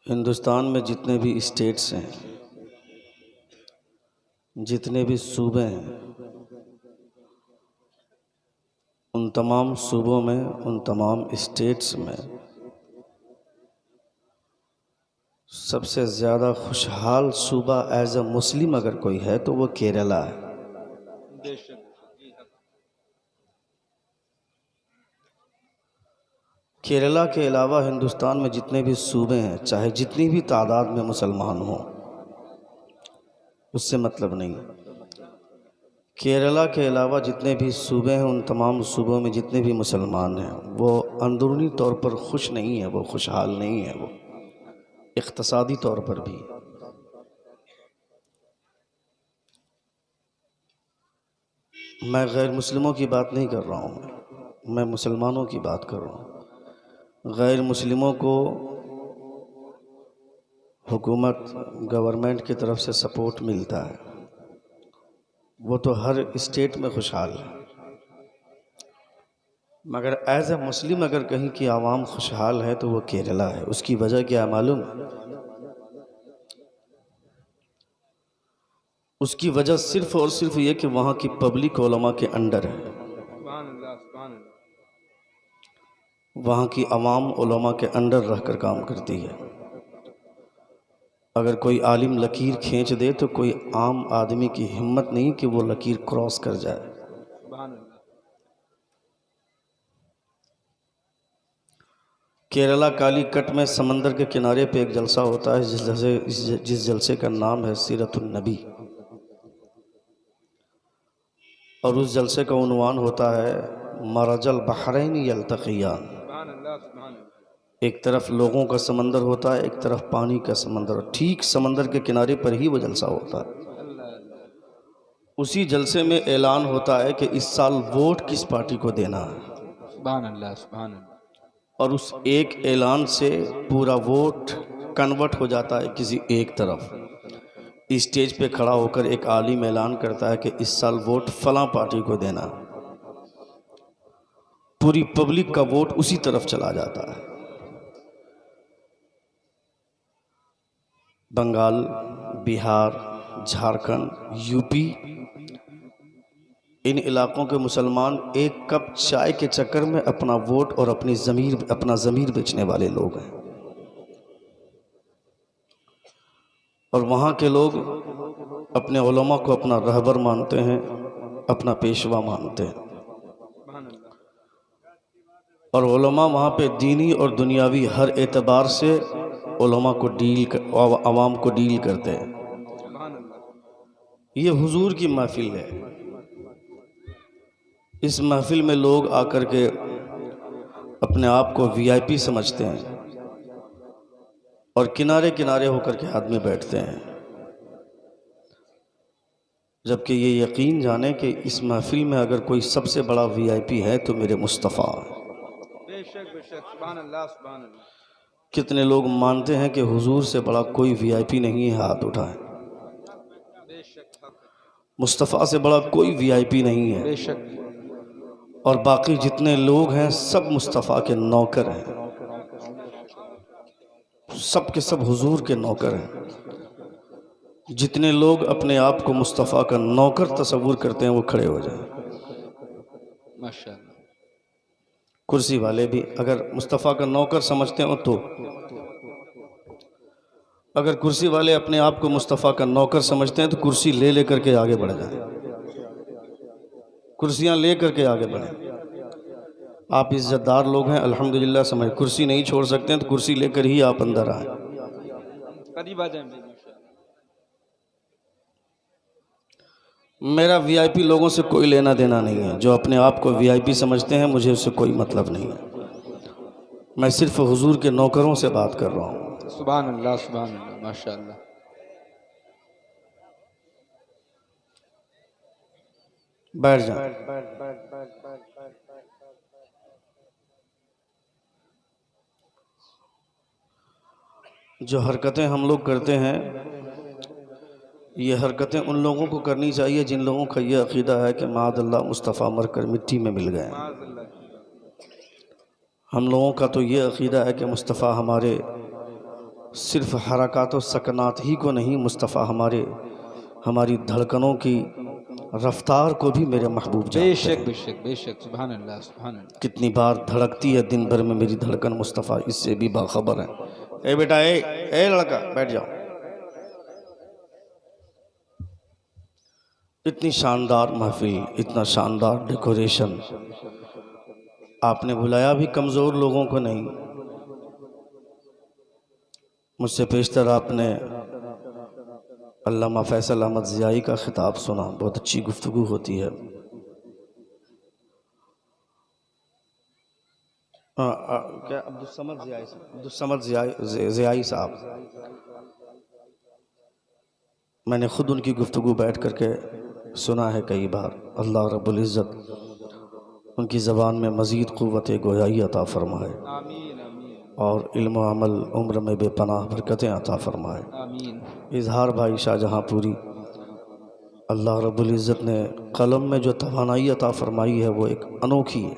हिंदुस्तान में जितने भी स्टेट्स हैं, जितने भी सूबे हैं, उन तमाम सूबों में, उन तमाम स्टेट्स में सबसे ज़्यादा खुशहाल सूबा एज अ मुस्लिम अगर कोई है तो वो केरला है। केरला के अलावा हिंदुस्तान में जितने भी सूबे हैं, चाहे जितनी भी तादाद में मुसलमान हों, उससे मतलब नहीं। केरला के अलावा जितने भी सूबे हैं, उन तमाम सूबों में जितने भी मुसलमान हैं, वो अंदरूनी तौर पर खुश नहीं है, वो खुशहाल नहीं है, वो इक़्तिसादी तौर पर भी। मैं गैर मुस्लिमों की बात नहीं कर रहा हूँ, मैं मुसलमानों की बात कर रहा हूँ। गैर मुस्लिमों को हुकूमत, गवर्नमेंट की तरफ से सपोर्ट मिलता है, वो तो हर स्टेट में खुशहाल है। मगर एज ए मुस्लिम अगर कहीं की आवाम खुशहाल है तो वो केरला है। उसकी वजह क्या है मालूम? उसकी वजह सिर्फ और सिर्फ ये कि वहाँ की पब्लिक उलमा के अंडर है, वहाँ की आवाम उलमा के अंडर रहकर काम करती है। अगर कोई आलिम लकीर खींच दे तो कोई आम आदमी की हिम्मत नहीं कि वो लकीर क्रॉस कर जाए। केरला कालीकट में समंदर के किनारे पे एक जलसा होता है जिस जलसे का नाम है सीरतुन नबी, और उस जलसे का उन्वान होता है मरजल बहरैन यल्तक़ियान। एक तरफ लोगों का समंदर होता है, एक तरफ पानी का समंदर, ठीक समंदर के किनारे पर ही वो जलसा होता है। उसी जलसे में ऐलान होता है कि इस साल वोट किस पार्टी को देना है। सुभान अल्लाह, सुभान अल्लाह। और उस एक ऐलान से पूरा वोट कन्वर्ट हो जाता है किसी एक तरफ। स्टेज पे खड़ा होकर एक आलिम ऐलान करता है कि इस साल वोट फलां पार्टी को देना। पूरी पब्लिक का वोट उसी तरफ चला जाता है। बंगाल, बिहार, झारखंड, यूपी, इन इलाकों के मुसलमान एक कप चाय के चक्कर में अपना वोट और अपना ज़मीर बेचने वाले लोग हैं। और वहाँ के लोग अपने उलमा को अपना रहबर मानते हैं, अपना पेशवा मानते हैं। और उलमा वहाँ पे दीनी और दुनियावी हर एतबार से उलमा को आवाम को डील करते हैं। ये हुजूर की महफिल है। इस महफिल में लोग आकर के अपने आप को वीआईपी समझते हैं और किनारे किनारे होकर के आदमी बैठते हैं, जबकि ये यकीन जाने कि इस महफिल में अगर कोई सबसे बड़ा वीआईपी है तो मेरे मुस्तफ़ा। कितने लोग मानते हैं कि हुजूर से बड़ा कोई वीआईपी नहीं है? हाथ उठाएं। मुस्तफ़ा से बड़ा कोई वीआईपी नहीं है। और बाकी जितने लोग हैं सब मुस्तफ़ा के नौकर हैं, सब के सब हुजूर के नौकर हैं। जितने लोग अपने आप को मुस्तफ़ा का नौकर तस्वुर करते हैं वो खड़े हो जाएं। माशाअल्लाह। कुर्सी वाले भी अगर मुस्तफ़ा का नौकर समझते हो तो, अगर कुर्सी वाले अपने आप को मुस्तफ़ा का नौकर समझते हैं तो कुर्सी ले लेकर के आगे बढ़ जाए, कुर्सियां ले करके आगे बढ़ें। आप इज्जतदार लोग हैं अल्हम्दुलिल्लाह, समझ कुर्सी नहीं छोड़ सकते हैं तो कुर्सी लेकर ही आप अंदर आए। मेरा वीआईपी लोगों से कोई लेना देना नहीं है। जो अपने आप को वीआईपी समझते हैं मुझे उससे कोई मतलब नहीं है। मैं सिर्फ हुजूर के नौकरों से बात कर रहा हूँ। सुभान अल्लाह, सुभान अल्लाह, माशाअल्लाह। बैठ जाए। जो हरकतें हम लोग करते हैं, ये हरकतें उन लोगों को करनी चाहिए जिन लोगों का ये अकीदा है कि माअल्लाह मुस्तफ़ा मरकर मिट्टी में मिल गए। हम लोगों का तो ये अकीदा है कि मुस्तफ़ा हमारे सिर्फ हरकत व सकनात ही को नहीं, मुस्तफ़ा हमारी धड़कनों की रफ्तार को भी मेरे महबूब जानते हैं। बेशक बेशक बेशक, सुभान अल्लाह सुभान अल्लाह। कितनी बार धड़कती है दिन भर में मेरी धड़कन, मुस्तफ़ा इससे भी बाखबर है। ए बेटा, ए लड़का, बैठ जाओ। इतनी शानदार महफिल, इतना शानदार डेकोरेशन, आपने बुलाया भी कमज़ोर लोगों को नहीं। मुझसे पेशतर आपने अल्लामा फैसल अहमद ज़ियाई का ख़िताब सुना, बहुत अच्छी गुफ्तगू होती है। क्या अब्दुस्समद ज़ियाई साहब, मैंने ख़ुद उनकी गुफ्तगू बैठ करके सुना है कई बार। अल्लाह रब्बुल इज़्ज़त उनकी ज़बान में मज़ीद क़ुव्वत गोयाई अता फ़रमाए और इल्म व अमल उम्र में बेपनाह बरकतें अता फ़रमाए। इजहार भाई शाहजहाँपुरी, अल्लाह रब्बुल इज़्ज़त ने कलम में जो तवानाई अता फ़रमाई है वो एक अनोखी है।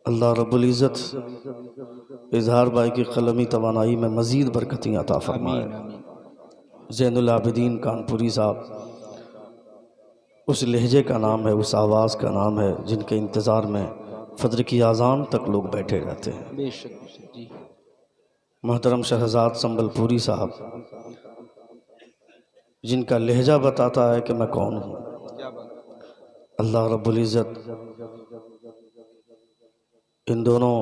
अल्लाह रब्बुल इज़्ज़त इजहार भाई की कलमी तवानाई में मज़ीद बरकतें अता फ़रमाए। ज़ैनुल आबिदीन कानपुरी साहब, उस लहजे का नाम है, उस आवाज़ का नाम है जिनके इंतज़ार में फ़ज्र की आज़ान तक लोग बैठे रहते हैं। बेशक बेशक जी। मोहतरम शहजाद संबलपुरी साहब, जिनका लहजा बताता है कि मैं कौन हूँ। अल्लाह रब्बुल इज़्ज़त इन दोनों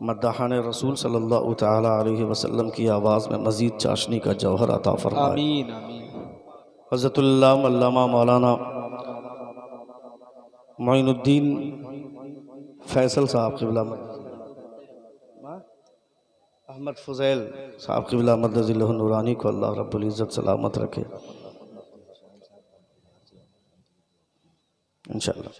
मद्दाहान रसूल सल्लल्लाहु तआला अलैहि वसल्लम की आवाज़ में मज़ीद चाशनी का जौहर अता फ़रमाए। आमीन आमीन। हज़रतुल्लाह अल्लामा मौलाना मोइनुद्दीन फैसल साहब क़िबला अहमद फ़ुज़ैल साहब क़िबला मद्दज़िल्लहु नूरानी को अल्लाह रब्बुल इज़्ज़त सलामत रखे इंशाअल्लाह।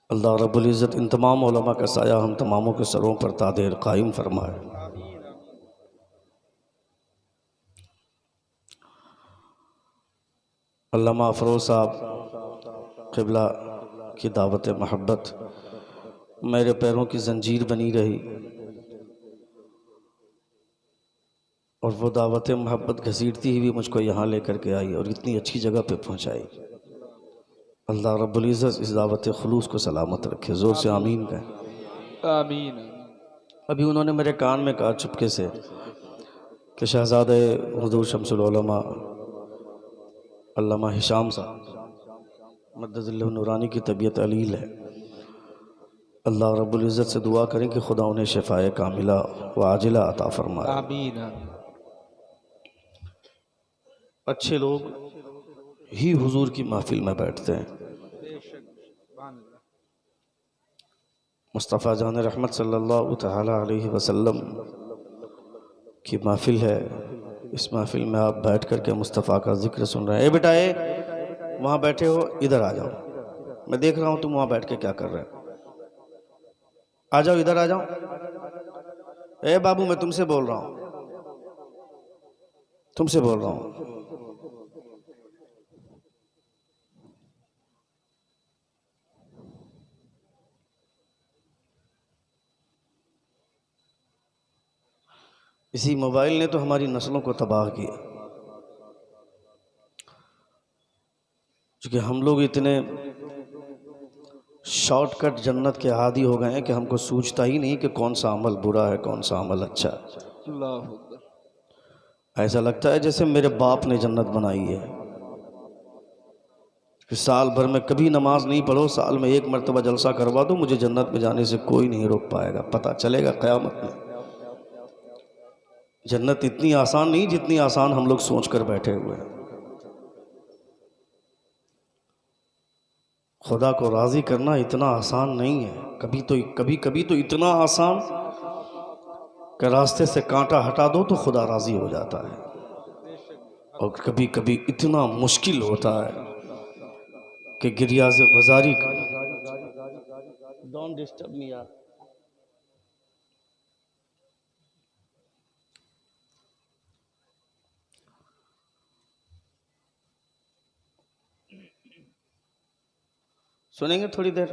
अल्लाह रब्बुल इज़्ज़त इन तमाम उलमा का साया हम तमामों के सरों पर तादेर कायम फरमाए। अल्लामा अफरोज़ साहब क़िबला की दावत महब्बत मेरे पैरों की जंजीर बनी रही और वो दावत महब्बत घसीटती हुई मुझको यहाँ लेकर के आई और इतनी अच्छी जगह पे पहुँचाई। अल्लाह रब्बुल इज़्ज़त इस दावत खुलूस को सलामत रखे। ज़ोर से आमीन कहें। आमीन। अभी उन्होंने मेरे कान में कहा चुपके से कि शहज़ादे हुज़ूर शम्सुल उलमा अल्लामा हिशाम साहब मद्दज़िल्लहु नूरानी की तबीयत अलील है। अल्लाह रब्बुल इज़्ज़त से दुआ करें कि खुदा उन्हें शिफ़ाए कामिला व आजिला अता फ़रमाए। आमीन। अच्छे लोग ही हुजूर की महफिल में बैठते हैं। मुस्तफ़ा जान रहमत सल्लल्लाहु तआला अलैहि वसल्लम की महफिल है। इस महफिल में आप बैठ कर के मुस्तफ़ा का ज़िक्र सुन रहे हैं। ए बेटा, ए वहाँ बैठे हो, इधर आ जाओ, मैं देख रहा हूँ तुम वहाँ बैठ के क्या कर रहे हो। आ जाओ, इधर आ जाओ। ए बाबू, मैं तुमसे बोल रहा हूँ, तुमसे बोल रहा हूँ। इसी मोबाइल ने तो हमारी नस्लों को तबाह किया, क्योंकि हम लोग इतने शॉर्टकट जन्नत के आदी हो गए हैं कि हमको सूझता ही नहीं कि कौन सा अमल बुरा है, कौन सा अमल अच्छा है। ऐसा लगता है जैसे मेरे बाप ने जन्नत बनाई है कि साल भर में कभी नमाज नहीं पढ़ो, साल में एक मरतबा जलसा करवा दो, मुझे जन्नत में जाने से कोई नहीं रोक पाएगा। पता चलेगा क़यामत में। जन्नत इतनी आसान नहीं जितनी आसान हम लोग सोच कर बैठे हुए हैं। खुदा को राज़ी करना इतना आसान नहीं है। कभी तो इतना आसान कि रास्ते से कांटा हटा दो तो खुदा राज़ी हो जाता है, और कभी कभी इतना मुश्किल होता है कि गिरियाज़ वज़ारी डोंट डिस्टर्ब मी यार। सुनेंगे थोड़ी देर?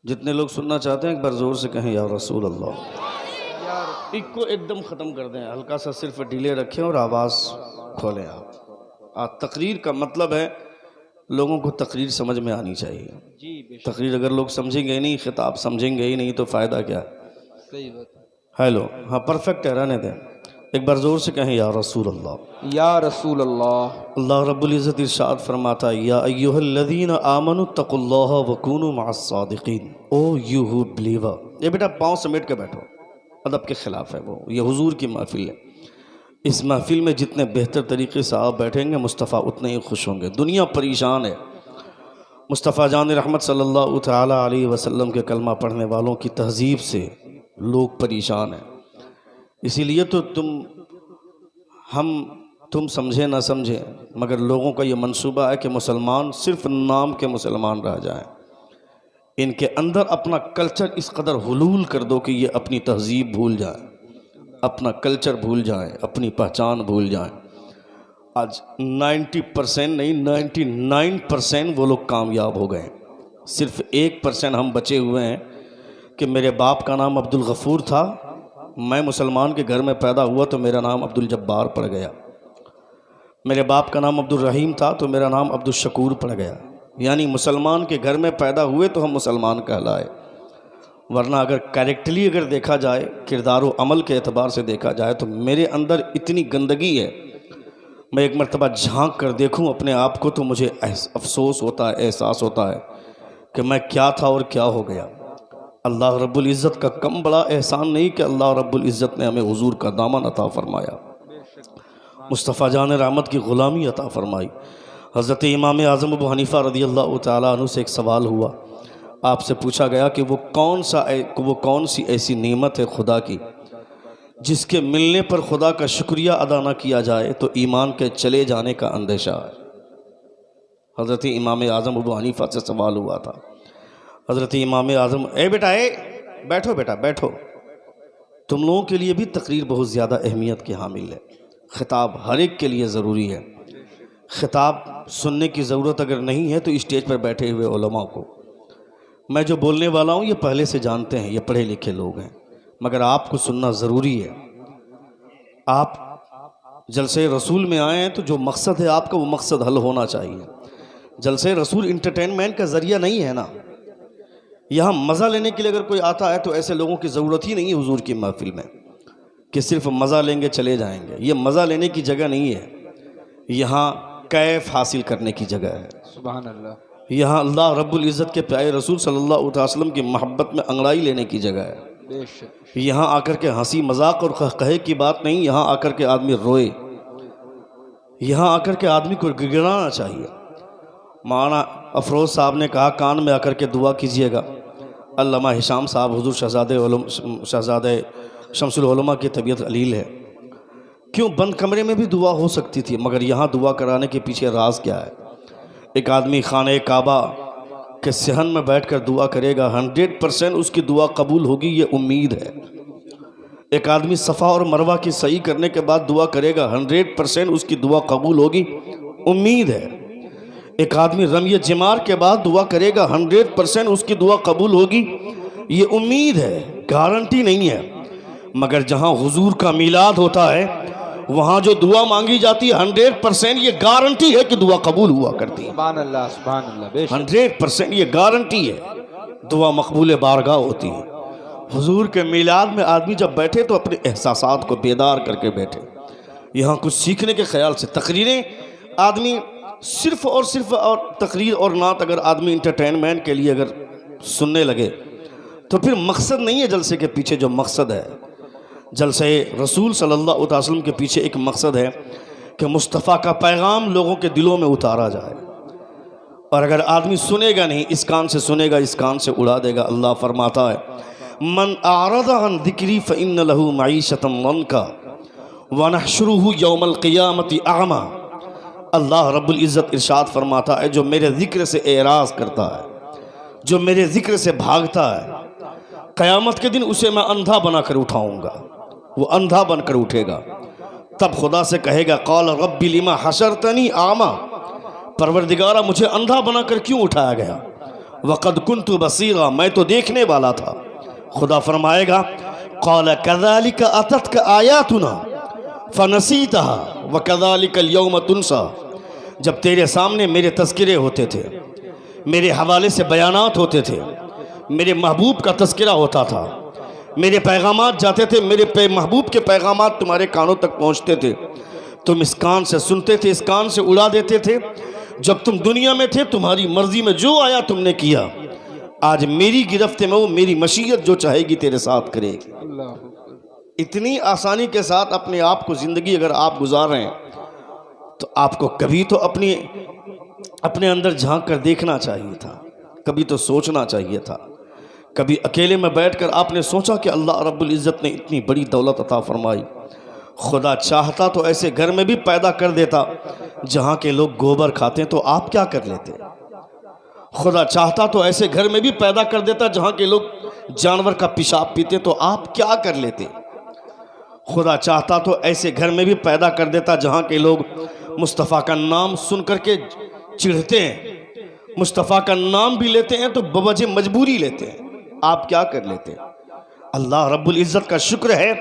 जितने लोग सुनना चाहते हैं एक बार जोर से कहें या रसूल अल्लाह। एक को एकदम ख़त्म कर दें, हल्का सा सिर्फ डिले रखें और आवाज़ खोलें। आप आज तकरीर का मतलब है लोगों को तकरीर समझ में आनी चाहिए। जी बेशक, तकरीर अगर लोग समझेंगे ही नहीं, खिताब समझेंगे ही नहीं, तो फ़ायदा क्या? सही बात है। हेलो, हाँ परफेक्ट है, रहने दें। एक बार ज़ोर से कहें या रसूल अल्लाह। या रसूल अल्लाह। अल्लाह रब्बुल इज़्ज़त इरशाद फरमाता है या अय्युहल्लज़ीना आमनु तक़ुल्लाह वकूनु मअस-सादिक़ीन। ओ यू हू बिलीवर। ये बेटा पाँव समेट के बैठो, अदब के ख़िलाफ़ है वो। ये हुजूर की महफिल है। इस महफिल में जितने बेहतर तरीके से आप बैठेंगे मुस्तफ़ा उतने ही खुश होंगे। दुनिया परेशान है। मुस्तफ़ा जान रहमत सल्लल्लाहु तआला अलैहि वसल्लम के कलमा पढ़ने वालों की तहज़ीब से लोग परेशान हैं। इसीलिए तो तुम समझे ना समझे, मगर लोगों का ये मंसूबा है कि मुसलमान सिर्फ नाम के मुसलमान रह जाएं। इनके अंदर अपना कल्चर इस कदर हुलूल कर दो कि ये अपनी तहज़ीब भूल जाएं, अपना कल्चर भूल जाएं, अपनी पहचान भूल जाएं। आज 90% नहीं 99% वो लोग कामयाब हो गए। सिर्फ 1% हम बचे हुए हैं कि मेरे बाप का नाम अब्दुल गफ़ूर था, मैं मुसलमान के घर में पैदा हुआ तो मेरा नाम अब्दुल जब्बार पड़ गया। मेरे बाप का नाम अब्दुल रहीम था तो मेरा नाम अब्दुल शकूर पड़ गया। यानी मुसलमान के घर में पैदा हुए तो हम मुसलमान कहलाए। वरना अगर कैरेक्टरली अगर देखा जाए, किरदार व अमल के एतबार से देखा जाए, तो मेरे अंदर इतनी गंदगी है, मैं एक मरतबा झांक कर देखूं अपने आप को तो मुझे अफसोस होता है, एहसास होता है कि मैं क्या था और क्या हो गया। अल्लाह रब्बुल इज़्ज़त का कम बड़ा एहसान नहीं कि अल्लाह रब्बुल इज़्ज़त ने हमें हुजूर का दामन अता फरमाया, मुस्तफ़ा जान रहमत की ग़ुलामी अता फरमाई। हज़रत इमाम आज़म अबू हनीफ़ा रज़ियल्लाहु तआला अन्हु से एक सवाल हुआ। आपसे पूछा गया कि वो कौन सी ऐसी नेमत है खुदा की जिसके मिलने पर खुदा का शुक्रिया अदा ना किया जाए तो ईमान के चले जाने का अंदेशा है। हज़रत इमाम आज़म अबू हनीफ़ा से सवाल हुआ था। हज़रत इमाम आज़म, ए बेटा बैठो बेटा बैठो। तुम लोगों के लिए भी तकरीर बहुत ज़्यादा अहमियत की हामिल है। ख़िताब हर एक के लिए ज़रूरी है। ख़िताब सुनने की ज़रूरत अगर नहीं है तो स्टेज पर बैठे हुए उलमा को, मैं जो बोलने वाला हूँ ये पहले से जानते हैं, ये पढ़े लिखे लोग हैं, मगर आपको सुनना ज़रूरी है। आप जलसे रसूल में आए हैं तो जो मकसद है आपका, वो मकसद हल होना चाहिए। जलसे रसूल इंटरटेनमेंट का ज़रिया नहीं है ना। यहाँ मज़ा लेने के लिए अगर कोई आता है तो ऐसे लोगों की ज़रूरत ही नहीं है हुजूर की महफिल में कि सिर्फ मज़ा लेंगे चले जाएंगे। ये मज़ा लेने की जगह नहीं है, यहाँ कैफ हासिल करने की जगह है। सुभान अल्लाह। यहाँ अल्लाह रब्बुल इज़्ज़त के प्यारे रसूल सल्लल्लाहु अलैहि वसल्लम की मोहब्बत में अंगड़ाई लेने की जगह है। बेशक। यहाँ आकर के हंसी मजाक और कहे की बात नहीं, यहाँ आकर के आदमी रोए, यहाँ आकर के आदमी को गिड़गिड़ाना चाहिए। मौलाना अफरोज़ साहब ने कहा कान में आकर के दुआ कीजिएगा। अल्लामा हिशाम साहब हुजूर शहज़ादे शमसुल उलमा की तबीयत अलील है। क्यों बंद कमरे में भी दुआ हो सकती थी, मगर यहाँ दुआ कराने के पीछे राज क्या है? एक आदमी खाने काबा के सहन में बैठकर दुआ करेगा, 100% उसकी दुआ कबूल होगी, ये उम्मीद है। एक आदमी सफ़ा और मरवा की सही करने के बाद दुआ करेगा, 100% उसकी दुआ कबूल होगी, उम्मीद है। एक आदमी रमिय जिमार के बाद दुआ करेगा, 100% उसकी दुआ कबूल होगी, ये उम्मीद है, गारंटी नहीं है। मगर जहाँ हुजूर का मिलाद होता है वहाँ जो दुआ मांगी जाती है 100% ये गारंटी है कि दुआ कबूल हुआ करती है। सुभान अल्लाह, सुभान अल्लाह। बेशक 100% ये गारंटी है, दुआ मकबूल बारगाह होती है। हुजूर के मिलाद में आदमी जब बैठे तो अपने एहसासात को बेदार करके बैठे। यहाँ कुछ सीखने के ख्याल से तकरीरें आदमी सिर्फ और तकरीर और नात अगर आदमी इंटरटेनमेंट के लिए अगर सुनने लगे तो फिर मकसद नहीं है जलसे के पीछे। जो मकसद है जलसे रसूल सल्लल्लाहु अलैहि वसल्लम के पीछे एक मकसद है कि मुस्तफ़ा का पैगाम लोगों के दिलों में उतारा जाए। और अगर आदमी सुनेगा नहीं, इस कान से सुनेगा इस कान से उड़ा देगा। अल्लाह फरमाता है मन आरद अन ज़िक्री फ़इन्न लहू मईशतन दंका व नहशुरुहु यौमल क़ियामति अअमा। अल्लाह रब्बुल इज़्ज़त इरशाद फरमाता है जो मेरे ज़िक्र से एराज़ करता है, जो मेरे ज़िक्र से भागता है, क़यामत के दिन उसे मैं अंधा बनाकर उठाऊँगा। वो अंधा बनकर उठेगा, तब खुदा से कहेगा क़ाल रब्बी लिमा हशरतनी आमा, परवरदिगारा मुझे अंधा बनाकर क्यों उठाया गया? वक़द कुन्तु बसीरा, मैं तो देखने वाला था। खुदा फरमाएगा क़ाल कज़ालिका अततका आयातुना फ़नसीतहा व कज़ालिकल यौम तुनसा। जब तेरे सामने मेरे तज़किरे होते थे, मेरे हवाले से बयानात होते थे, मेरे महबूब का तज़किरा होता था, मेरे पैगामात जाते थे, मेरे महबूब के पैगामात तुम्हारे कानों तक पहुँचते थे, तुम इस कान से सुनते थे, इस कान से उड़ा देते थे। जब तुम दुनिया में थे तुम्हारी मर्जी में जो आया तुमने किया। आज मेरी गिरफ्त में वो मेरी मशीयत जो चाहेगी तेरे साथ करेगी। अल्लाह अकबर। इतनी आसानी के साथ अपने आप को ज़िंदगी अगर आप गुजार रहे हैं तो आपको कभी तो अपने अंदर झांक कर देखना चाहिए था, कभी तो सोचना चाहिए था। कभी अकेले में बैठकर आपने सोचा कि अल्लाह रब्बुल इज़्ज़त ने इतनी बड़ी दौलत अता फरमाई, खुदा चाहता तो ऐसे घर में भी पैदा कर देता जहाँ के लोग गोबर खाते हैं, तो आप क्या कर लेते? खुदा चाहता तो ऐसे घर में भी पैदा कर देता जहाँ के लोग जानवर का पेशाब पीते, तो आप क्या कर लेते? खुदा चाहता तो ऐसे घर में भी पैदा कर देता जहाँ के लोग मुस्तफ़ा का नाम सुन करके चिढ़ते हैं, मुस्तफ़ा का नाम भी लेते हैं तो बवजह मजबूरी लेते हैं, आप क्या कर लेते? अल्लाह रब्बुल इज़्ज़त का शुक्र है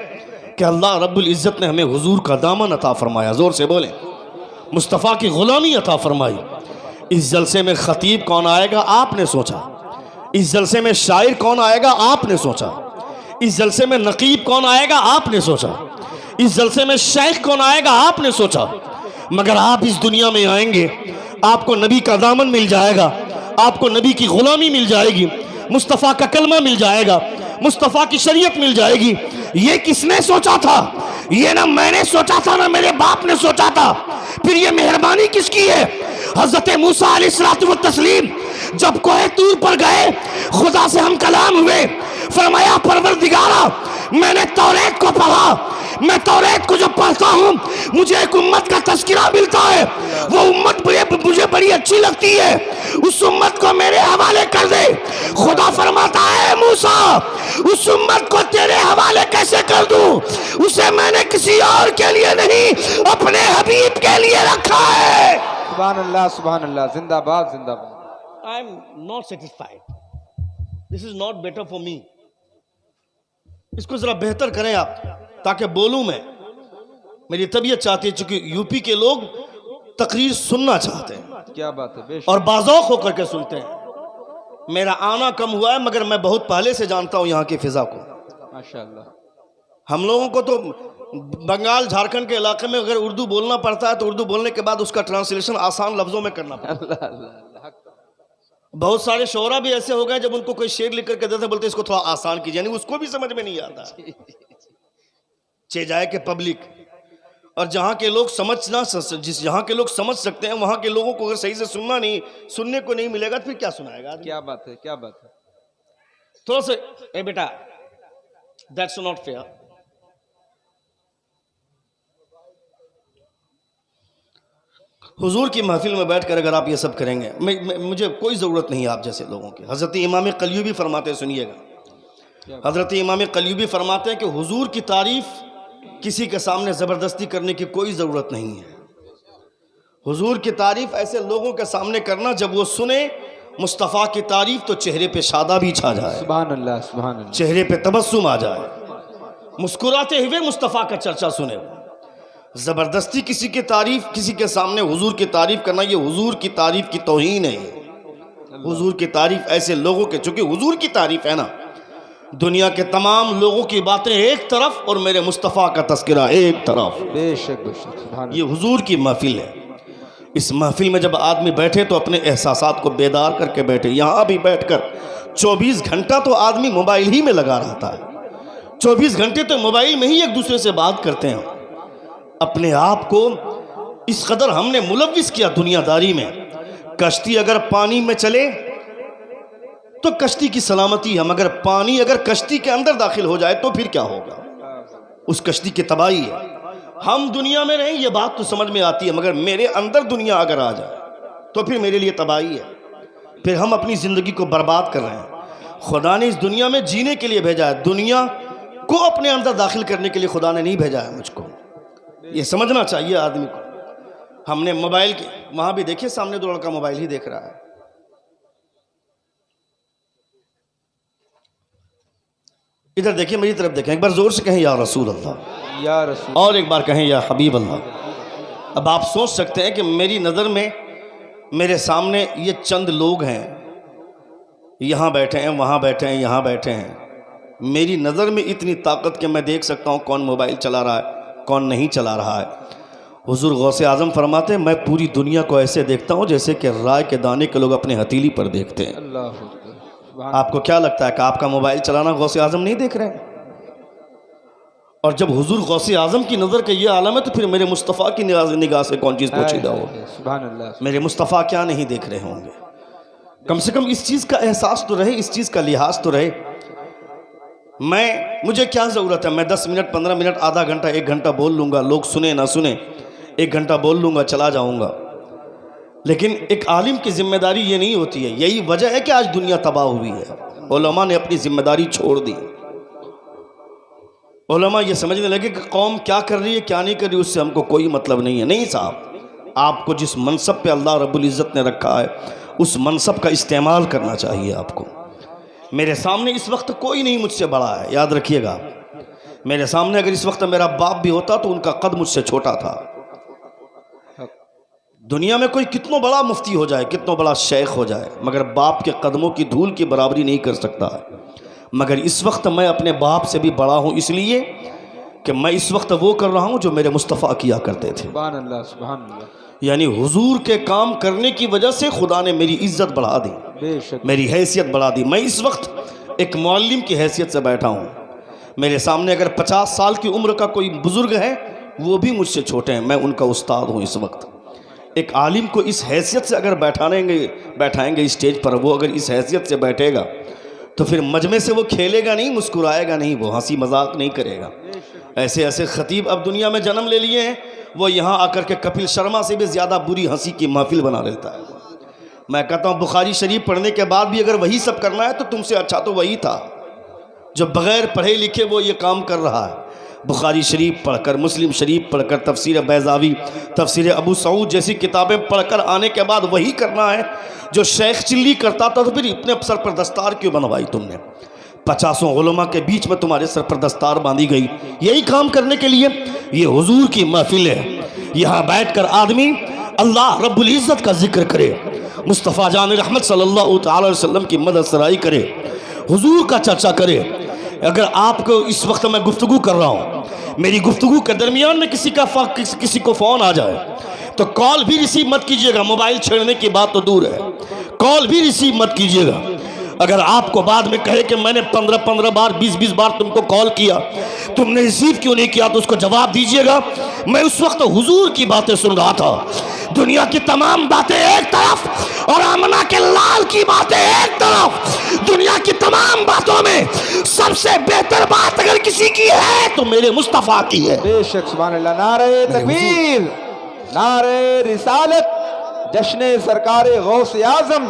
कि अल्लाह रब्बुल इज़्ज़त ने हमें हुजूर का दामन अता फरमाया। ज़ोर से बोलें, मुस्तफ़ा की ग़ुलामी अता फरमाई। इस जलसे में ख़तीब कौन आएगा आपने सोचा? इस जलसे में शायर कौन आएगा आपने सोचा? इस जलसे में नकीब कौन आएगा आपने सोचा? इस जलसे में शेख कौन आएगा आपने सोचा? मगर आप इस दुनिया में आएंगे, आपको नबी का दामन मिल जाएगा, आपको नबी की ग़ुलामी मिल जाएगी, मुस्तफ़ा का कलमा मिल जाएगा, मुस्तफ़ा की शरीयत मिल जाएगी। ये किसने सोचा था? ये ना मैंने सोचा था ना मेरे बाप ने सोचा था। फिर ये मेहरबानी किसकी है? हज़रत मूसा अलैहिस्सलातु व तस्लीम जब कोहे तूर पर गए, खुदा से हम कलाम हुए, फरमाया परवरदिगारा मैंने तौरेत को पढ़ा, मैं तौरेत को जब पढ़ता हूँ मुझे एक उम्मत का तज़किरा मिलता है, वो उम्मत मुझे बड़ी अच्छी लगती है, उस उम्मत को मेरे हवाले कर दे। खुदा फरमाता है मूसा उस उम्मत को तेरे हवाले कैसे कर दूं? उसे मैंने किसी और के लिए नहीं अपने हबीब के लिए रखा है। सुभान अल्लाह, जिंदाबाद जिंदाबाद। I am not satisfied. This is not better for me. इसको जरा बेहतर करें आप ताकि बोलूं मैं। मेरी तबीयत चाहती है, चूंकि यूपी के लोग तकरीर सुनना चाहते हैं क्या बात है, बेशक। और बाज़ौक़ होकर के सुनते हैं। मेरा आना कम हुआ है मगर मैं बहुत पहले से जानता हूं यहाँ की फिजा को। माशाअल्लाह। हम लोगों को तो बंगाल झारखंड के इलाके में अगर उर्दू बोलना पड़ता है तो उर्दू बोलने के बाद उसका ट्रांसलेशन आसान लफ्जों में करना पड़ता है। अल्लाह अल्लाह। बहुत सारे शोरा भी ऐसे हो गए जब उनको कोई शेर लिख करके देते बोलते इसको थोड़ा आसान कीजिए, यानी उसको भी समझ में नहीं आता। चे जाए के पब्लिक और जहाँ के लोग जहाँ के लोग समझ सकते हैं वहाँ के लोगों को अगर सही से सुनने को नहीं मिलेगा तो फिर क्या सुनाएगा? क्या बात है, क्या बात है। थोड़ा सा ए बेटा, दैट्स नॉट फेयर। हुजूर की महफिल में बैठकर अगर आप ये सब करेंगे, मुझे कोई ज़रूरत नहीं है आप जैसे लोगों की। हज़रत इमाम कल्यूबी फरमाते हैं, सुनिएगा, हज़रत इमाम कल्यूबी फरमाते हैं कि हुजूर की तारीफ़ किसी के सामने ज़बरदस्ती करने की कोई ज़रूरत नहीं है। हुजूर की तारीफ़ ऐसे लोगों के सामने करना जब वो सुने मुस्तफ़ा की तारीफ़ तो चेहरे पे शादाबी छा जाए, सुभान अल्लाह, सुभान अल्लाह, चेहरे पे तबस्सुम आ जाए, मुस्कुराते हुए मुस्तफ़ा का चर्चा सुने। ज़बरदस्ती किसी की तारीफ़, किसी के सामने हुजूर की तारीफ़ करना, ये हुजूर की तारीफ़ की तौहीन है। हुजूर की तारीफ़ ऐसे लोगों के, चूँकि हुजूर की तारीफ़ है ना, दुनिया के तमाम लोगों की बातें एक तरफ और मेरे मुस्तफ़ा का तज़किरा एक तरफ। बेशक बेशक, सुभान। ये हुजूर की महफिल है। इस महफिल में जब आदमी बैठे तो अपने एहसासात को बेदार करके बैठे। यहाँ भी बैठकर 24 घंटा तो आदमी मोबाइल ही में लगा रहता है। 24 घंटे तो मोबाइल में ही एक दूसरे से बात करते हैं। अपने आप को इस कदर हमने मुलव्विस किया दुनियादारी में। कश्ती अगर पानी में चले तो कश्ती की सलामती है, मगर पानी अगर कश्ती के अंदर दाखिल हो जाए तो फिर क्या होगा? उस कश्ती की तबाही है। हम दुनिया में रहें ये बात तो समझ में आती है, मगर मेरे अंदर दुनिया अगर आ जाए तो फिर मेरे लिए तबाही है। फिर हम अपनी ज़िंदगी को बर्बाद कर रहे हैं। खुदा ने इस दुनिया में जीने के लिए भेजा है, दुनिया को अपने अंदर दाखिल करने के लिए खुदा ने नहीं भेजा है मुझको। ये समझना चाहिए आदमी को। हमने मोबाइल के वहां भी देखिए, सामने दो लड़का मोबाइल ही देख रहा है। इधर देखिए, मेरी तरफ देखें, एक बार जोर से कहें या रसूल अल्लाह, या रसूल, और एक बार कहें या हबीब अल्लाह। अब आप सोच सकते हैं कि मेरी नज़र में मेरे सामने ये चंद लोग हैं, यहाँ बैठे हैं, वहाँ बैठे हैं, यहाँ बैठे हैं। मेरी नज़र में इतनी ताकत कि मैं देख सकता हूँ कौन मोबाइल चला रहा है, कौन नहीं चला रहा है। हुजूर गौसे आज़म फरमाते हैं, मैं पूरी दुनिया को ऐसे देखता हूँ जैसे कि राय के दाने के लोग अपने हथेली पर देखते हैं। अल्लाह अकबर। आपको क्या लगता है कि आपका मोबाइल चलाना गौसे आज़म नहीं देख रहे हैं? और जब हुजूर गौसे आज़म की नज़र का ये आलम है, तो फिर मेरे मुस्तफ़ा की निगाह से कौन चीज़ पोशीदा हो? सुभान अल्लाह। मेरे मुस्तफ़ा क्या नहीं देख रहे होंगे? कम से कम इस चीज़ का एहसास तो रहे, इस चीज़ का लिहाज तो रहे। मुझे क्या ज़रूरत है, मैं 10 मिनट 15 मिनट आधा घंटा 1 घंटा बोल लूँगा, लोग सुने ना सुने, 1 घंटा बोल लूँगा, चला जाऊँगा। लेकिन एक आलिम की जिम्मेदारी ये नहीं होती है। यही वजह है कि आज दुनिया तबाह हुई है। उलमा ने अपनी जिम्मेदारी छोड़ दी। उलमा ये समझने लगे कि कौम क्या कर रही है क्या नहीं कर रही उससे हमको कोई मतलब नहीं है। नहीं साहब, आपको जिस मनसब पे अल्लाह रब्बुल इज़्ज़त ने रखा है उस मनसब का इस्तेमाल करना चाहिए आपको। मेरे सामने इस वक्त कोई नहीं मुझसे बड़ा है, याद रखिएगा। मेरे सामने अगर इस वक्त मेरा बाप भी होता तो उनका कद मुझसे छोटा था। दुनिया में कोई कितना बड़ा मुफ्ती हो जाए, कितना बड़ा शेख हो जाए, मगर बाप के कदमों की धूल की बराबरी नहीं कर सकता। मगर इस वक्त मैं अपने बाप से भी बड़ा हूँ, इसलिए कि मैं इस वक्त वो कर रहा हूँ जो मेरे मुस्तफ़ा किया करते थे। सुभान अल्लाह, सुभान अल्लाह। यानी हुजूर के काम करने की वजह से खुदा ने मेरी इज्जत बढ़ा दी, बेशक, मेरी हैसियत बढ़ा दी। मैं इस वक्त एक मुअल्लिम की हैसियत से बैठा हूँ। मेरे सामने अगर 50 साल की उम्र का कोई बुज़ुर्ग है, वो भी मुझसे छोटे हैं, मैं उनका उस्ताद हूँ इस वक्त। एक आलिम को इस हैसियत से अगर बैठाएंगे स्टेज पर, वो अगर इस हैसियत से बैठेगा तो फिर मजमे से वो खेलेगा नहीं, मुस्कुराएगा नहीं, वो हंसी मजाक नहीं करेगा। ऐसे ऐसे ख़तीब अब दुनिया में जन्म ले लिए हैं, वो यहाँ आकर के कपिल शर्मा से भी ज़्यादा बुरी हंसी की महफिल बना लेता है। मैं कहता हूँ बुखारी शरीफ पढ़ने के बाद भी अगर वही सब करना है तो तुमसे अच्छा तो वही था जो बग़ैर पढ़े लिखे वो ये काम कर रहा है। बुखारी शरीफ पढ़कर, मुस्लिम शरीफ पढ़कर, तफसीर बैज़ावी, तफसीर अबू सऊद जैसी किताबें पढ़कर आने के बाद वही करना है जो शेख चिल्ली करता था। तो फिर इतने सर पर दस्तार क्यों बनवाई तुमने? 50 उलमा के बीच में तुम्हारे सर पर दस्तार बांधी गई यही काम करने के लिए। ये हुजूर की महफिल है, यहाँ बैठकर आदमी अल्लाह रब्बुल इज़्ज़त का जिक्र करे, मुस्तफ़ा जान रहमत सल्लल्लाहु अलैहि वसल्लम की मदद सराई करे, हुजूर का चर्चा करे। अगर आपको इस वक्त मैं गुफ्तगू कर रहा हूँ, मेरी गुफ्तगू के दरमियान में किसी को फ़ोन आ जाए तो कॉल भी रिसीव मत कीजिएगा। मोबाइल छेड़ने की बात तो दूर है, कॉल भी रिसीव मत कीजिएगा। अगर आपको बाद में कहे कि मैंने 15 बार 20 बार तुमको कॉल किया, तुमने रिसीव क्यों नहीं किया, तो उसको जवाब दीजिएगा मैं उस वक्त हुजूर की बातें सुन रहा था। दुनिया की तमाम बातें एक तरफ और आमना के लाल की बातें एक तरफ। दुनिया की तमाम बातों में सबसे बेहतर बात अगर किसी की है तो मेरे मुस्तफ़ा की है। बेशक, सुभान अल्लाह। नारे तकबीर, नारे रिसालत, जश्न सरकारे गौसे आज़म,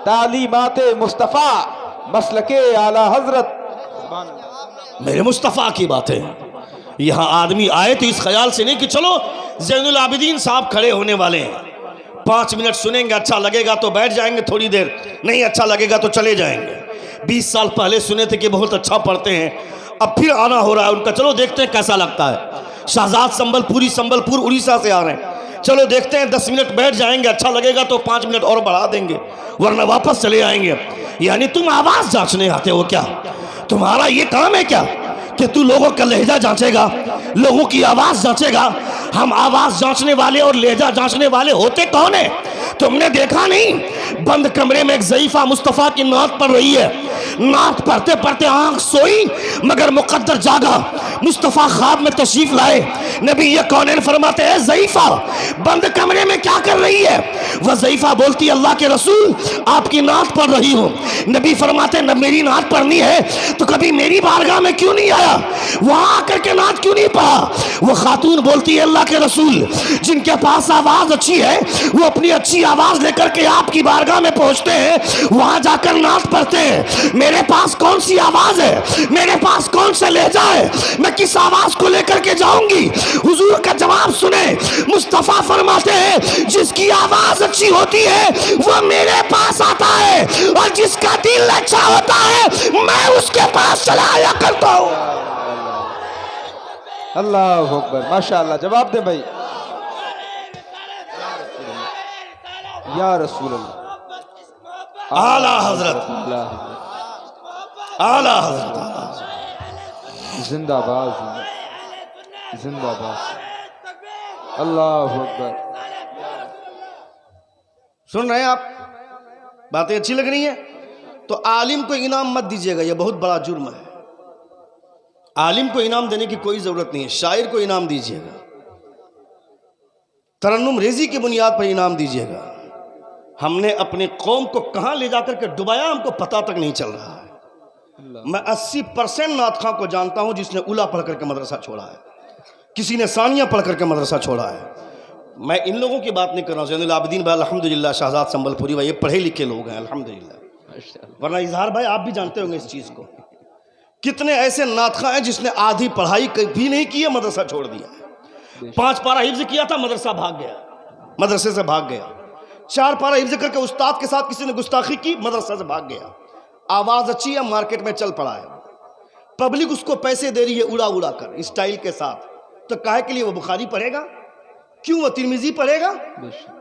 तालीमाते मुस्तफ़ा, मसलके आला हजरत। मेरे मुस्तफ़ा की बातें। यहाँ आदमी आए तो इस ख्याल से नहीं कि चलो ज़ैनुल आबिदीन साहब खड़े होने वाले हैं, 5 मिनट सुनेंगे, अच्छा लगेगा तो बैठ जाएंगे, थोड़ी देर नहीं अच्छा लगेगा तो चले जाएंगे। 20 साल पहले सुने थे कि बहुत अच्छा पढ़ते हैं, अब फिर आना हो रहा है उनका, चलो देखते हैं कैसा लगता है। शहजाद संबलपुर उड़ीसा से आ रहे हैं, चलो देखते हैं 10 मिनट बैठ जाएंगे, अच्छा लगेगा तो 5 मिनट और बढ़ा देंगे, वरना वापस चले आएंगे। यानी तुम आवाज़ जांचने आते हो क्या? तुम्हारा ये काम है क्या कि तू लोगों का लहजा जांचेगा, लोगों की आवाज़ जांचेगा? हम आवाज़ जांचने वाले और लहजा जांचने वाले होते कौन है? तुमने देखा नहीं, बंद कमरे में एक ज़ईफ़ा मुस्तफ़ा की नात पढ़ रही है, नात पढ़ते पढ़ते आंख सोई मगर मुक़द्दर जागा। मुस्तफ़ा ख्वाब में तशरीफ़ लाए, नबी ये कौनैन फरमाते हैं ज़ईफ़ा बंद कमरे में क्या कर रही है? वह ज़ईफ़ा बोलती अल्लाह के रसूल आपकी नात पढ़ रही हूँ। नबी फरमाते न मेरी नात पढ़नी है तो कभी मेरी बारगाह में क्यों नहीं आया, वहाँ आकर के नात क्यों नहीं पढ़ा? वह खातून बोलती है अल्लाह के रसूल जिनके पास आवाज़ अच्छी है वो अपनी अच्छी आवाज़ लेकर के आपकी बारगाह में पहुँचते हैं, वहाँ जाकर नात पढ़ते हैं। मेरे पास कौन सी आवाज है, मेरे पास कौन सा लहजा है, मैं किस आवाज को लेकर के जाऊंगी। हुजूर का जवाब सुने, मुस्तफा फरमाते हैं जिसकी आवाज अच्छी होती है वो मेरे पास आता है, और जिसका दिल अच्छा होता है मैं उसके पास चला आया करता हूं। अल्लाह अकबर, माशाअल्लाह। जवाब दे भाई। या रसूल अल्लाह, आला हजरत, आला हजरत, जिंदाबाद, जिंदाबाद। अल्लाह अकबर। सुन रहे हैं आप? बातें अच्छी लग रही हैं? तो आलिम को इनाम मत दीजिएगा, यह बहुत बड़ा जुर्म है। आलिम को इनाम देने की कोई जरूरत नहीं है, शायर को इनाम दीजिएगा, तरन्नुम रेजी की बुनियाद पर इनाम दीजिएगा। हमने अपने कौम को कहां ले जाकर के डुबाया हमको पता तक नहीं चल रहा है। मैं 80% नात खां को जानता हूं जिसने उला पढ़ करके मदरसा छोड़ा है, किसी ने सानिया पढ़ करके मदरसा छोड़ा है। मैं इन लोगों की बात नहीं कर रहा हूँ, ज़ैनुल आबिदीन भाई अल्हम्दुलिल्लाह, शहजाद संबलपुरी भाई, ये पढ़े लिखे लोग हैं अल्हम्दुलिल्लाह, वरना इजहार भाई आप भी जानते होंगे इस चीज़ को। कितने ऐसे नात खां हैं जिसने आधी पढ़ाई भी नहीं की है, मदरसा छोड़ दिया। 5 पारा हिफ्ज किया था, मदरसा भाग गया, मदरसे से भाग गया। 4 पारा हिफ्ज करके उस्ताद के साथ किसी ने गुस्ताखी की, मदरसा से भाग गया। आवाज अच्छी है, मार्केट में चल पड़ा है, पब्लिक उसको पैसे दे रही है उड़ा उड़ा कर स्टाइल के साथ, तो काहे के लिए वो बुखारी पढ़ेगा? क्यों वो तिरमिजी पढ़ेगा?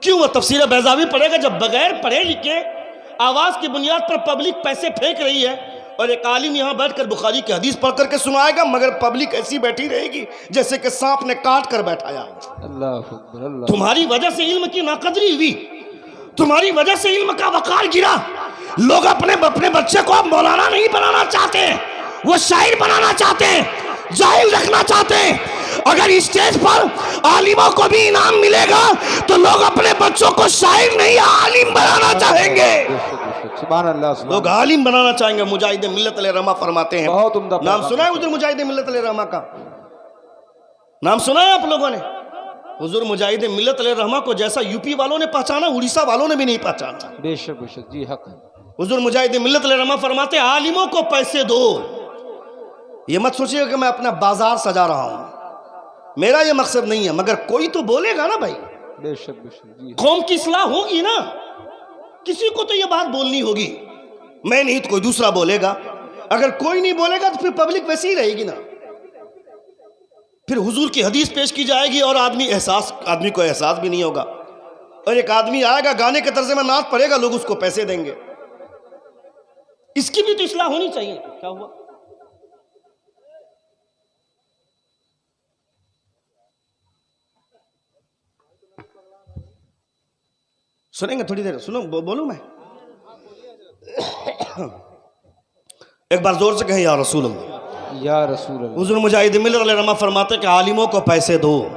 क्यों वो तफसीर बैज़ावी पढ़ेगा? जब बगैर पढ़े लिखे आवाज की बुनियाद पर पब्लिक पैसे फेंक रही है, और एक आलिम यहां बैठकर बुखारी की हदीस पढ़ करके सुनाएगा, मगर पब्लिक ऐसी बैठी रहेगी जैसे कि सांप ने काट कर बैठाया। अल्लाह अकबर, अल्लाह। तुम्हारी वजह से इल्म की नाकदरी हुई, तुम्हारी वजह से इल्म का वकार गिरा। लोग अपने बच्चे को अब मौलाना नहीं बनाना चाहते, वो शायर बनाना चाहते हैं, जाहिल रखना चाहते हैं। अगर स्टेज पर आलिमों को भी इनाम मिलेगा तो लोग अपने बच्चों को शायर नहीं आलिम बनाना चाहेंगे। सुभान अल्लाह, सुभान। लोग आलिम बनाना चाहेंगे। मुजाहिद मिल्लत अल रहमा फरमाते हैं, बहुत उम्दा। नाम सुना है हुजूर मुजाहिद मिल्लत अल रहमा का? नाम सुना है आप लोगों ने? हुजूर मुजाहिद मिल्लत अल रहमा को जैसा यूपी वालों ने पहचाना, उड़ीसा वालों ने भी नहीं पहचाना। बेशक बेशक, जी हक। हुजूर मुजाहिद मिल्लत अल रहमा फरमाते हैं आलिमों को पैसे दो। ये मत सोचिएगा कि मैं अपना बाजार सजा रहा हूं, मेरा ये मकसद नहीं है, मगर कोई तो बोलेगा ना भाई। बेशक बेशक, जी। कौम की इस्लाह होगी ना, किसी को तो ये बात बोलनी होगी। मैं नहीं तो कोई दूसरा बोलेगा, अगर कोई नहीं बोलेगा तो फिर पब्लिक वैसी ही रहेगी ना। फिर हुजूर की हदीस पेश की जाएगी और आदमी को एहसास भी नहीं होगा। और एक आदमी आएगा गाने के तर्ज में नात पढ़ेगा, लोग उसको पैसे देंगे। इसकी भी तो इस्लाह होनी चाहिए। क्या हुआ? सुनेंगे थोड़ी देर? सुनो, बोलूं मैं? एक बार जोर से कहें या रसूल अल्लाह, या रसूल अल्लाह। हुजूर मुजाहिद मिल्लत अल रहमा फरमाते कि आलिमों को पैसे दो।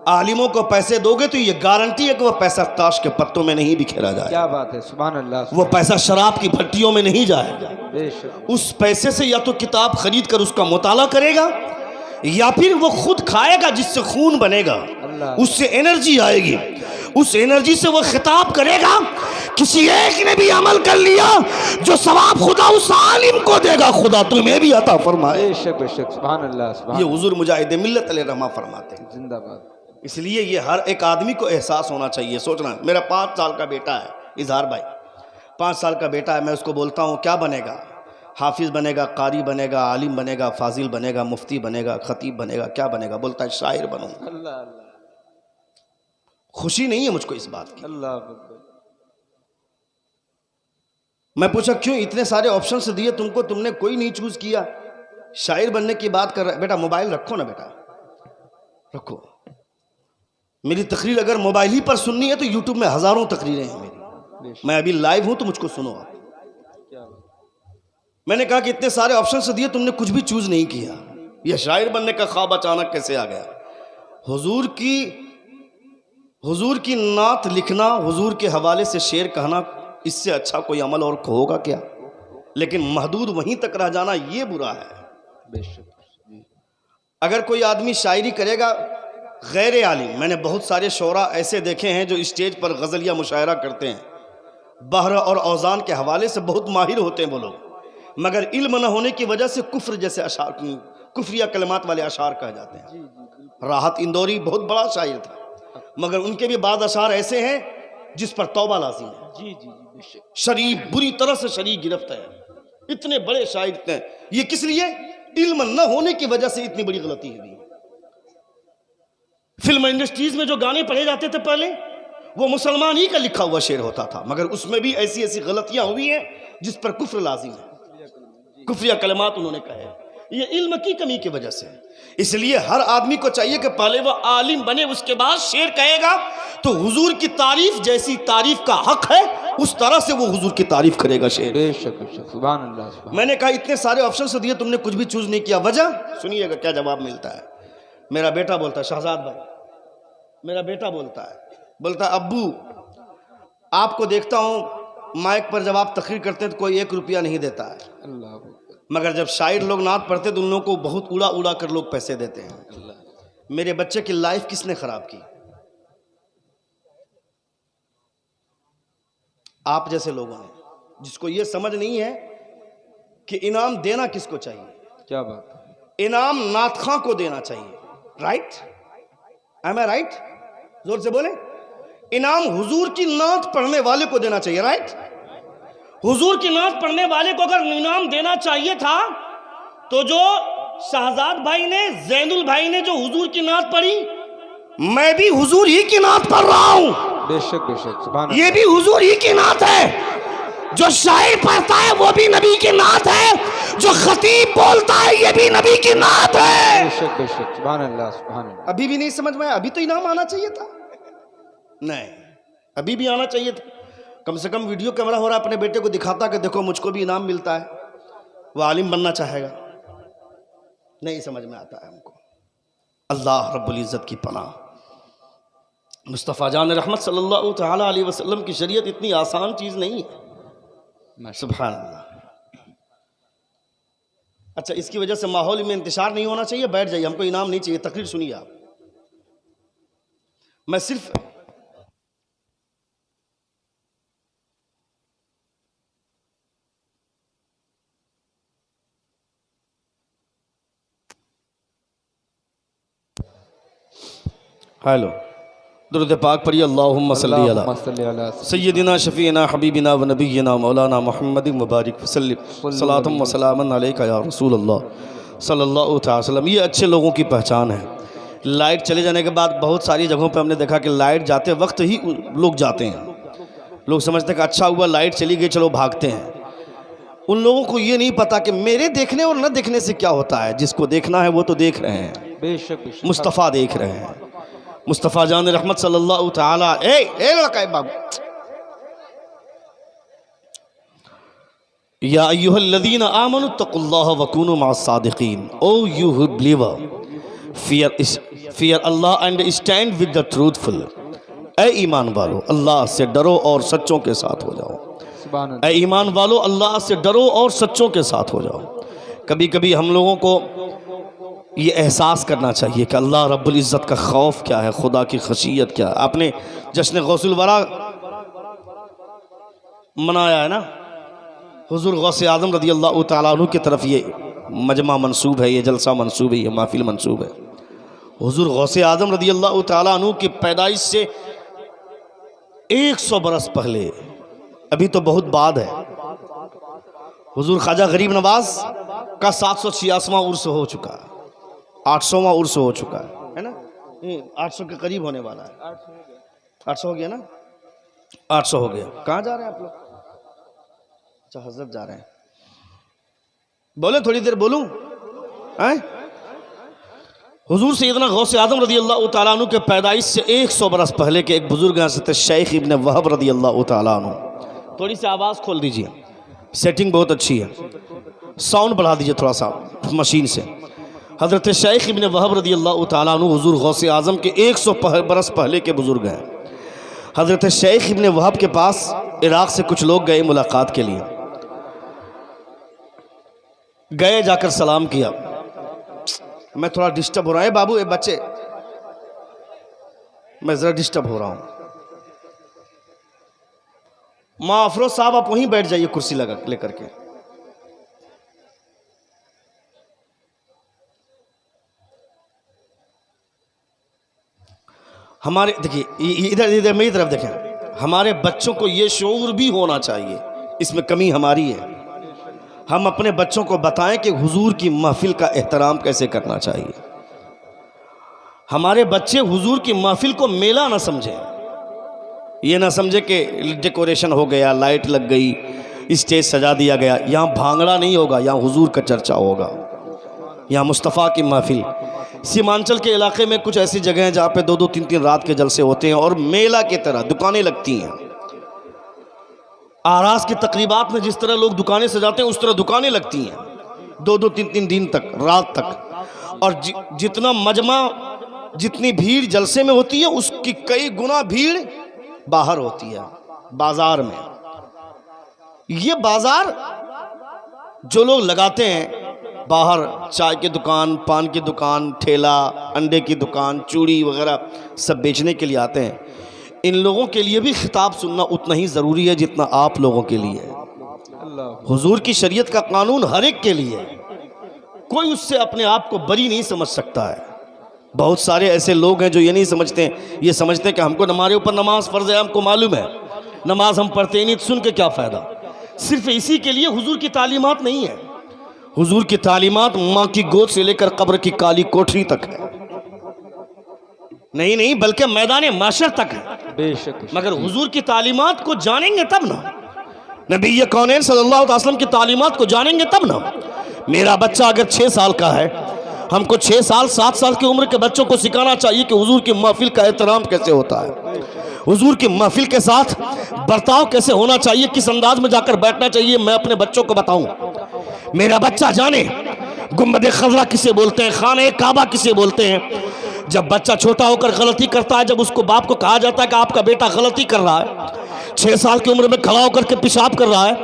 आलिमों को पैसे दोगे तो ये गारंटी है कि वो पैसा ताश के पत्तों में नहीं बिखेरा जाए। क्या बात है, सुभान अल्लाह। वो पैसा शराब की भट्टियों में नहीं जाएगा। बेशक। उस पैसे से या तो किताब खरीद कर उसका मुताला करेगा, या फिर वो खुद खाएगा जिससे खून बनेगा, उससे एनर्जी आएगी, उस एनर्जी से वो खिताब करेगा। किसी एक ने भी अमल कर लिया जो सवाब खुदा उस आलिम को देगा, खुदा तुम्हें भी अता फरमाए। बेशक बेशक, सुभान अल्लाह, सुभान। ये हुजूर मुजाहिद मिल्लत अल रहमा फरमाते हैं। जिंदाबाद। इसलिए ये हर एक आदमी को एहसास होना चाहिए। सोचना, मेरा 5 साल का बेटा है इजहार भाई, 5 साल का बेटा है, मैं उसको बोलता हूँ क्या बनेगा? हाफिज बनेगा, कारी बनेगा, आलिम बनेगा, फाजिल बनेगा, मुफ्ती बनेगा, खतीब बनेगा, क्या बनेगा? बोलता है शायर बनूंगा। अल्लाह अल्लाह। खुशी नहीं है मुझको इस बात की। अल्लाह अकबर। मैं पूछा क्यों इतने सारे ऑप्शन से दिए तुमको, तुमने कोई नहीं चूज किया? शायर बनने की बात कर रहा है। बेटा मोबाइल रखो ना, बेटा रखो। मेरी तकरीर अगर मोबाइल ही पर सुननी है तो यूट्यूब में हजारों तकरीरें हैं मेरी, मैं अभी लाइव हूं तो मुझको सुनो आप। मैंने कहा कि इतने सारे ऑप्शन से दिए, तुमने कुछ भी चूज नहीं किया। यह शायर बनने का ख्वाब अचानक कैसे आ गया? हुजूर की नात लिखना, हुजूर के हवाले से शेर कहना, इससे अच्छा कोई अमल और होगा क्या? लेकिन महदूद वहीं तक रह जाना ये बुरा है। बेशक। अगर कोई आदमी शायरी करेगा गैर आलिम, मैंने बहुत सारे शोरा ऐसे देखे हैं जो स्टेज पर गज़ल या मुशायरा करते हैं, बहर और औज़ान के हवाले से बहुत माहिर होते हैं वो लोग, मगर इल्म न होने की वजह से कुफ्र जैसे अशार, कुफ्रिया कलमात वाले अशार कह जाते हैं। राहत इंदौरी बहुत बड़ा शायर था, मगर उनके भी बाद अशार ऐसे हैं जिस पर तौबा लाजिम है। जी जी जी, शरीफ बुरी तरह से शरीफ गिरफ्त है, इतने बड़े शायर थे। ये किस लिए? इल्म न होने की वजह से इतनी बड़ी गलती हुई। फिल्म इंडस्ट्रीज में जो गाने पढ़े जाते थे पहले, वो मुसलमान ही का लिखा हुआ शेर होता था, मगर उसमें भी ऐसी ऐसी गलतियां हुई हैं जिस पर कुफ्र लाजिम है, कुफ्रिया कलमात उन्होंने कहे। ये इल्म की कमी की वजह से। इसलिए हर आदमी को चाहिए कि पहले वो आलिम बने, उसके बाद शेर कहेगा तो हुजूर की तारीफ जैसी तारीफ का हक है उस तरह से वो हुजूर की तारीफ करेगा शेर। बेशक बेशक, सुभान अल्लाह सुभान। मैंने कहा इतने सारे ऑप्शन दिए, तुमने कुछ भी चूज नहीं किया, वजह सुनिएगा क्या जवाब मिलता है। मेरा बेटा बोलता है, शहजाद भाई, मेरा बेटा बोलता है अब्बू आपको देखता हूं माइक पर जब आप तकरीर करते हैं तो कोई 1 रुपया नहीं देता है, अल्लाह, मगर जब शायर लोग नात पढ़ते तो उन लोगों को बहुत उड़ा उड़ा कर लोग पैसे देते हैं। अल्लाह। मेरे बच्चे की लाइफ किसने खराब की? आप जैसे लोगों ने, जिसको ये समझ नहीं है कि इनाम देना किसको चाहिए। क्या बात है, इनाम नातखां को देना चाहिए, राइट? एम आई राइट? जोर से बोले। इनाम हुजूर की नात पढ़ने वाले को देना चाहिए, राइट? हुजूर की नात पढ़ने वाले को अगर इनाम देना चाहिए था तो जो शहजाद भाई ने, जैनुल भाई ने जो हुजूर की नात पढ़ी, मैं भी हुजूर ही की नात पढ़ रहा हूं। बेशक बेशक, सुभान ये भी हुजूर ही की नात है। जो शायर पढ़ता है वो भी नबी की नात है, जो खतीब बोलता है ये भी नबी की नात है। बेशक बेशक, सुभान अल्लाह सुभान अल्लाह। अभी भी नहीं समझ में आया? अभी तो इनाम आना चाहिए था। नहीं, अभी भी आना चाहिए था। कम से कम वीडियो कैमरा हो रहा है, अपने बेटे को दिखाता कि देखो मुझको भी इनाम मिलता है, वो आलिम बनना चाहेगा। नहीं समझ में आता है हमको। अल्लाह रब्बुल इज़्ज़त की पनाह। मुस्तफ़ा जान रहमत सल्लल्लाहु तआला अलैहि वसल्लम की शरीयत इतनी आसान चीज़ नहीं है। सुभान अल्लाह। अच्छा, इसकी वजह से माहौल में इंतशार नहीं होना चाहिए। बैठ जाइए, हमको इनाम नहीं चाहिए, तकरीर सुनिए आप। मैं सिर्फ हेलो दुरूद पाक पढ़िए। अल्लाहुम्मा सल्ली अला सय्यदिना शफीना हबीबिना व नबीना मौलाना मुहम्मद मुबारक वसल्लम सलातुम व सलामन अलैका या रसूल अल्लाह सल्लल्लाहु अलैहि वसल्लम। ये अच्छे लोगों की पहचान है। लाइट चले जाने के बाद बहुत सारी जगहों पे हमने देखा कि लाइट जाते वक्त ही लोग जाते हैं। लोग समझते हैं कि अच्छा हुआ लाइट चली गई, चलो भागते हैं। उन लोगों को ये नहीं पता कि मेरे देखने और न देखने से क्या होता है। जिसको देखना है वो तो देख रहे हैं, बेशक बेशक, मुस्तफ़ा देख रहे हैं। मुस्तफ़ा जान रहमत सल्लल्लाहु तआला ए लड़का बाबू, या अय्युहल्लज़ीना आमनु तक़ुल्लाह व कूनू मअस सादिक़ीन। O you who believer, fear Allah and stand with the truthful। ऐ ईमान वालो अल्लाह से डरो और सच्चों के साथ हो जाओ। सुभान अल्लाह। ऐ ईमान वालो अल्लाह से डरो और सच्चों के साथ हो जाओ। कभी कभी हम लोगों को ये एहसास करना चाहिए कि अल्लाह रब्बुल इज़्ज़त का खौफ क्या है, खुदा की खशियत क्या है। आपने जश्न गौसुल वरा मनाया है ना, हुजूर गौसे आज़म रज़ी अल्लाह तआला अन्हु की तरफ ये मजमा मंसूब है, ये जलसा मंसूब है, ये महफिल मंसूब है। हुजूर गौसे आज़म रज़ी अल्लाह तआला अन्हु की पैदाइश से 100 बरस पहले, अभी तो बहुत बाद है, हुजूर ख्वाजा गरीब नवाज का 786वां उर्स हो चुका है, 800वां उर्स हो चुका है ना? 800 के करीब होने वाला है। 800 हो गया ना? 800 हो गया। कहाँ जा रहे हैं आप लोग? अच्छा, हजरत जा रहे हैं। बोले थोड़ी देर बोलूं? हुजूर सैयदना गौसे आज़म रज़ी अल्लाह तआला अन्हु के पैदाइश से 100 बरस पहले के एक बुजुर्ग हैं हज़रत शेख इब्न वहब रज़ी अल्लाह तआला अन्हु। थोड़ी सी आवाज़ खोल दीजिए, सेटिंग बहुत अच्छी है, साउंड बढ़ा दीजिए थोड़ा सा मशीन से। हज़रत शेख इब्न वहब रज़ी अल्लाह तआला अन्हु हुजूर गौसे आज़म के 100 बरस पहले के बुजुर्ग हैं। हज़रत शेख इब्न वहब के पास इराक़ से कुछ लोग गए मुलाकात के लिए। गए, जाकर सलाम किया। मैं थोड़ा डिस्टर्ब हो रहा है बाबू, ये बच्चे, मैं ज़रा डिस्टर्ब हो रहा हूँ। माँ अफरोज साहब आप वहीं बैठ जाइए कुर्सी लगा लेकर के। हमारे देखिए इधर इधर मेरी तरफ देखें, हमारे बच्चों को ये शऊर भी होना चाहिए, इसमें कमी हमारी है। हम अपने बच्चों को बताएं कि हुजूर की महफिल का एहतराम कैसे करना चाहिए। हमारे बच्चे हुजूर की महफिल को मेला ना समझें, ये ना समझे कि डेकोरेशन हो गया, लाइट लग गई, स्टेज सजा दिया गया। यहाँ भांगड़ा नहीं होगा, यहाँ हुजूर का चर्चा होगा, यहाँ मुस्तफ़ा की महफिल। सीमांचल के इलाके में कुछ ऐसी जगह हैं जहाँ पे 2-2 3-3 रात के जलसे होते हैं और मेला की तरह दुकानें लगती हैं। आरास की तकरीबात में जिस तरह लोग दुकानें सजाते हैं उस तरह दुकानें लगती हैं 2-2 3-3 दिन तक, रात तक। और जितना मजमा, जितनी भीड़ जलसे में होती है उसकी कई गुना भीड़ बाहर होती है, बाजार में। ये बाजार जो लोग लगाते हैं बाहर, चाय की दुकान, पान की दुकान, ठेला, अंडे की दुकान, चूड़ी वगैरह सब बेचने के लिए आते हैं, इन लोगों के लिए भी खिताब सुनना उतना ही ज़रूरी है जितना आप लोगों के लिए है। हुजूर की शरीयत का कानून हर एक के लिए है, कोई उससे अपने आप को बरी नहीं समझ सकता है। बहुत सारे ऐसे लोग हैं जो ये नहीं समझते हैं, ये समझते हैं कि हमको हमारे ऊपर नमाज फ़र्ज़ है, हमको मालूम है, नमाज हम पढ़ते ही नहीं, सुन के क्या फ़ायदा। सिर्फ इसी के लिए हुजूर की तालीमात नहीं है। हुजूर की तालीमात माँ की गोद से लेकर कब्र की काली कोठरी तक है, नहीं बल्कि मैदान माशर तक है। बेशक। मगर हुजूर की तालीमात को जानेंगे तब ना, नबी कौनैन सल्लल्लाहु अलैहि वसल्लम की तालीमात को जानेंगे तब ना। मेरा बच्चा अगर 6 साल का है, हमको 6 साल 7 साल की उम्र के बच्चों को सिखाना चाहिए कि हुजूर की महफिल का एहतराम कैसे होता है, हुजूर की महफिल के साथ बर्ताव कैसे होना चाहिए, किस अंदाज में जाकर बैठना चाहिए, मैं अपने बच्चों को बताऊं। मेरा बच्चा जाने गुंबद खज़रा किसे बोलते हैं, खाने काबा किसे बोलते हैं। जब बच्चा छोटा होकर गलती करता है, जब उसको बाप को कहा जाता है कि आपका बेटा गलती कर रहा है, 6 साल की उम्र में खड़ा होकर के पेशाब कर रहा है,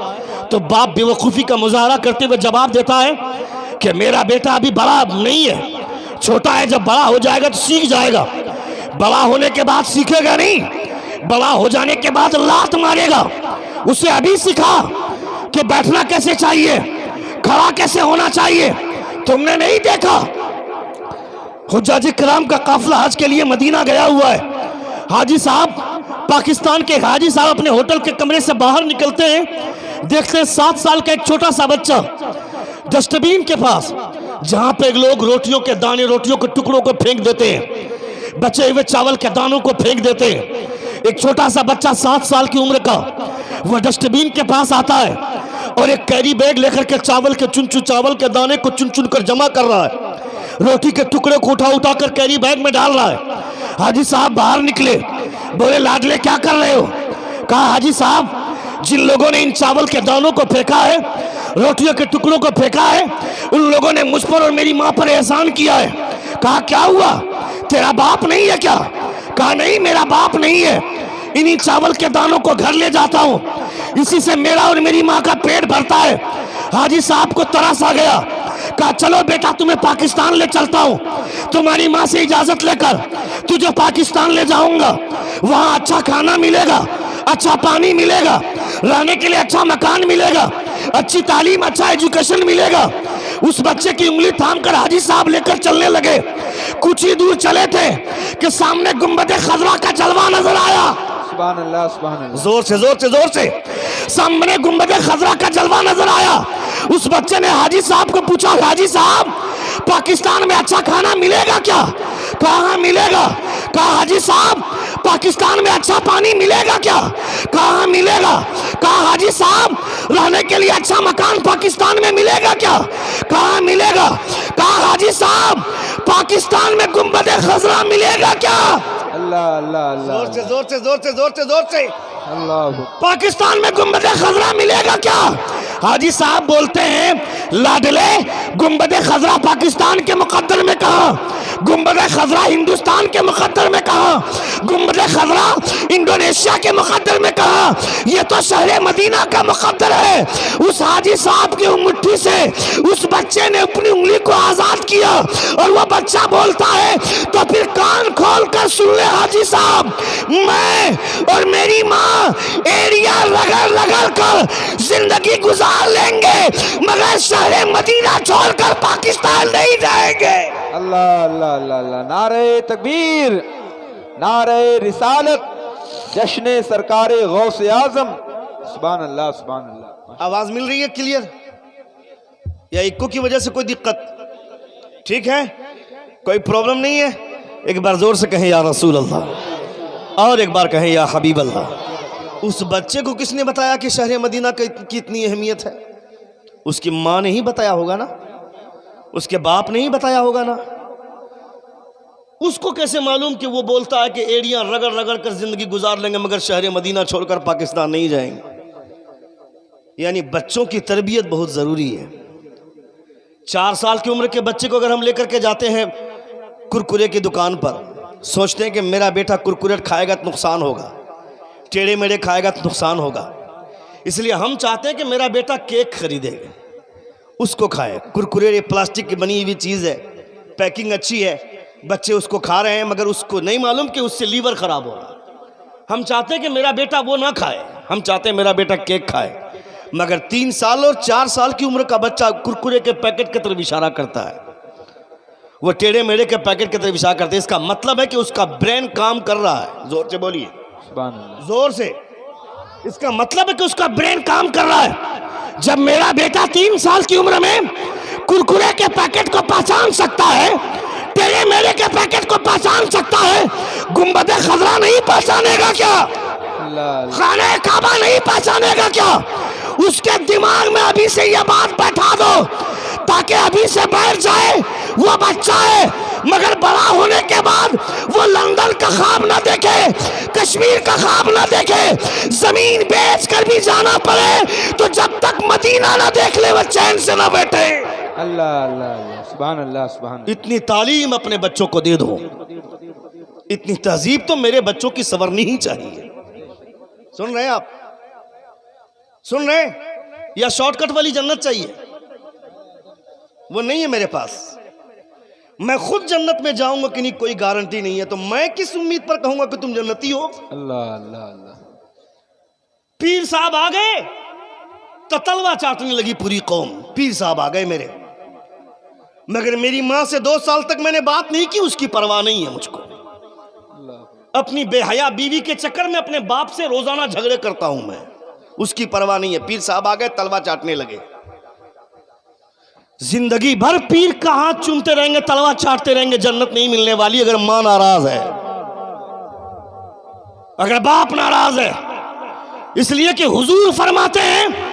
तो बाप बेवकूफ़ी का मुजाहरा करते हुए जवाब देता है कि मेरा बेटा अभी बड़ा नहीं है, छोटा है, जब बड़ा हो जाएगा तो सीख जाएगा। बड़ा होने के बाद सीखेगा नहीं, बड़ा हो जाने के बाद लात मारेगा। उसे अभी सिखा कि बैठना कैसे चाहिए, खड़ा कैसे होना चाहिए। तुमने नहीं देखा हुज्जाज किराम का काफिला हज के लिए मदीना गया हुआ है, हाजी साहब, पाकिस्तान के हाजी साहब अपने होटल के कमरे से बाहर निकलते हैं, देखते हैं 7 साल का एक छोटा सा बच्चा डस्टबिन के पास, जहां पे लोग रोटियों के दाने, रोटियों के टुकड़ों को फेंक देते हैं, बचे हुए चावल के दानों को फेंक देते हैं। एक छोटा सा बच्चा 7 साल की उम्र का वह डस्टबिन के पास आता है और एक कैरी बैग लेकर के चावल के दाने को चुन चुन कर जमा कर रहा है, रोटी के टुकड़े को उठा कर कैरी बैग में डाल रहा है। हाजी साहब बाहर निकले, बोले लाडले क्या कर रहे हो? कहा हाजी साहब, जिन लोगों ने इन चावल के दानों को फेंका है, रोटियों के टुकड़ों को फेंका है, उन लोगों ने मुझ पर और मेरी माँ पर एहसान किया है। कहा क्या हुआ, तेरा बाप नहीं है क्या? कहा नहीं, मेरा बाप नहीं है, इन्हीं चावल के दानों को घर ले जाता हूँ, इसी से मेरा और मेरी माँ का पेट भरता है। हाजी साहब को तरस आ गया, कहा चलो बेटा तुम्हें पाकिस्तान ले चलता हूँ, तुम्हारी माँ से इजाजत लेकर तुझे पाकिस्तान ले जाऊंगा, वहाँ अच्छा खाना मिलेगा, अच्छा पानी मिलेगा, रहने के लिए अच्छा मकान मिलेगा, अच्छी तालीम, अच्छा एजुकेशन मिलेगा। उस बच्चे की उंगली थाम कर हाजी साहब लेकर चलने लगे। कुछ ही दूर चले थे कि सामने गुंबद खज़रा का जलवा नजर आया। सुभान अल्लाह, सुभान अल्लाह। जोर से सामने गुंबद खज़रा का जलवा नजर आया। उस बच्चे ने हाजी साहब को पूछा, हाजी साहब पाकिस्तान में अच्छा खाना मिलेगा क्या? कहाँ मिलेगा? कहा हाजी साहब पाकिस्तान में अच्छा पानी मिलेगा क्या? कहाँ मिलेगा? कहा हाजी साहब रहने के लिए अच्छा मकान पाकिस्तान में मिलेगा क्या? कहाँ मिलेगा? कहा हाजी साहब पाकिस्तान में गुंबद खज़रा मिलेगा क्या? अल्लाह अल्लाह अल्लाह। जोर से अल्लाह। पाकिस्तान में गुंबद खज़रा मिलेगा क्या? हाजी साहब बोलते हैं, लाडले गुंबद खज़रा पाकिस्तान के मुकद्दर में कहा, गुंबद खज़रा हिंदुस्तान के मुकद्दर में कहा, गुंबद खज़रा इंडोनेशिया के मुकद्दर में कहा, ये तो शहर मदीना का मुकद्दर है। उस हाजी साहब की मुट्ठी से उस बच्चे ने अपनी उंगली को आजाद किया और वह बच्चा बोलता है, तो फिर कान खोल कर सुन ले हाजी साहब, मैं और मेरी माँ एरिया रगड़ कर जिंदगी गुजार लेंगे, मगर शहर मदीना छोड़कर पाकिस्तान नहीं जाएंगे। अल्लाह अल्लाह अल्लाह अल्लाह। नारे तकबीर, नारे रिसालत, जश्न सरकारे गौसे आजम। सुभान अल्लाह, सुभान अल्लाह। आवाज मिल रही है क्लियर, या इक्को की वजह से कोई दिक्कत? ठीक है, कोई प्रॉब्लम नहीं है। एक बार जोर से कहें या रसूल अल्लाह, और एक बार कहें या हबीब अल्लाह। उस बच्चे को किसने बताया कि शहर मदीना की इतनी अहमियत है? उसकी माँ ने ही बताया होगा ना, उसके बाप ने ही बताया होगा ना। उसको कैसे मालूम कि वो बोलता है कि एड़ियां रगड़ रगड़ कर जिंदगी गुजार लेंगे मगर शहर मदीना छोड़कर पाकिस्तान नहीं जाएंगे। यानी बच्चों की तरबियत बहुत ज़रूरी है। 4 साल की उम्र के बच्चे को अगर हम लेकर के जाते हैं कुरकुरे की दुकान पर, सोचते हैं कि मेरा बेटा कुरकुरे खाएगा तो नुकसान होगा, टेढ़े मेढ़े खाएगा तो नुकसान होगा, इसलिए हम चाहते हैं कि मेरा बेटा केक खरीदेगा, उसको खाए। कुरकुरे प्लास्टिक की बनी हुई चीज़ है, पैकिंग अच्छी है, बच्चे उसको खा रहे हैं मगर उसको नहीं मालूम कि उससे लीवर खराब होगा। हम चाहते हैं कि मेरा बेटा वो ना खाए, हम चाहते हैं मेरा बेटा केक खाए। मगर 3 साल और 4 साल की उम्र का बच्चा कुरकुरे के पैकेट की तरफ इशारा करता है, वो टेढ़े मेढ़े के पैकेट की तरफ इशारा करते हैं। इसका मतलब है कि उसका ब्रेन काम कर रहा है। जोर से बोलिए, सुभान अल्लाह। जोर से। इसका मतलब है कि उसका ब्रेन काम कर रहा है। जब मेरा बेटा 3 साल की उम्र में कुरकुरे के पैकेट को पहचान सकता है, टेढ़े मेढ़े के पैकेट को पहचान सकता है, गुंबदे खजरा नहीं पहचानेगा क्या? खाने काबा नहीं पहचानेगा क्या? उसके दिमाग में अभी से यह बात बैठा दो ताकि अभी से बैठ जाए वो बच्चा है, मगर बड़ा होने के बाद वो लंदन का ख्वाब ना देखे, कश्मीर का ख्वाब ना देखे, जमीन बेच कर भी जाना पड़े तो जब तक मदीना ना देख ले वो चैन से ना बैठे। अल्लाह अल्लाह, सुभान अल्लाह, सुभान। इतनी तालीम अपने बच्चों को दे दो, इतनी तहजीब तो मेरे बच्चों की सवरनी ही चाहिए। सुन रहे हैं आप? सुन रहे हैं? या शॉर्टकट वाली जन्नत चाहिए? वो नहीं है मेरे पास। मैं खुद जन्नत में जाऊंगा कि नहीं कोई गारंटी नहीं है, तो मैं किस उम्मीद पर कहूंगा कि तुम जन्नती हो? अल्लाह अल्लाह अल्लाह। पीर साहब आ गए तो तलवा चाटने लगी पूरी कौम। पीर साहब आ गए मेरे, मगर मेरी मां से 2 साल तक मैंने बात नहीं की, उसकी परवाह नहीं है मुझको। अपनी बेहया बीवी के चक्कर में अपने बाप से रोजाना झगड़े करता हूं मैं, उसकी परवाह नहीं है। पीर साहब आ गए, तलवा चाटने लगे। जिंदगी भर पीर का हाथ चूमते रहेंगे, तलवा चाटते रहेंगे, जन्नत नहीं मिलने वाली अगर मां नाराज है, अगर बाप नाराज है। इसलिए कि हुजूर फरमाते हैं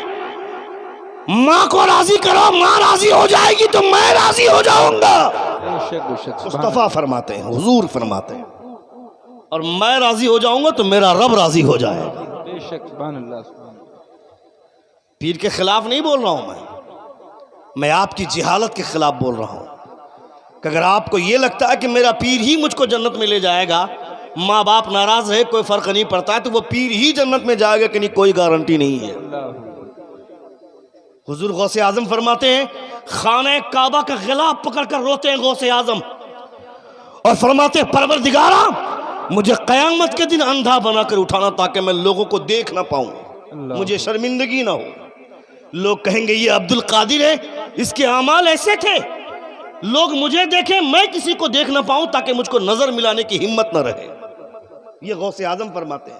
मां को राजी करो, मां राजी हो जाएगी तो मैं राजी हो जाऊंगा। मुस्तफा फरमाते हैं, हुजूर फरमाते हैं, और मैं राजी हो जाऊंगा तो मेरा रब राजी हो जाएगा। पीर के खिलाफ नहीं बोल रहा हूं मैं आपकी जिहालत के खिलाफ बोल रहा हूं कि अगर आपको यह लगता है कि मेरा पीर ही मुझको जन्नत में ले जाएगा, माँ बाप नाराज है कोई फर्क नहीं पड़ता है, तो वो पीर ही जन्नत में जाएगा कि नहीं कोई गारंटी नहीं है। हुजूर गौसे आजम फरमाते हैं, खाने काबा का गिलाफ पकड़ कर रोते हैं गौसे आजम और फरमाते हैं परवरदिगारा मुझे कयामत के दिन अंधा बनाकर उठाना ताकि मैं लोगों को देख ना पाऊं, मुझे शर्मिंदगी ना हो। लोग कहेंगे ये अब्दुल कादिर है, इसके अमाल ऐसे थे, लोग मुझे देखें मैं किसी को देख ना पाऊं ताकि मुझको नजर मिलाने की हिम्मत ना रहे। ये गौसे आजम फरमाते हैं।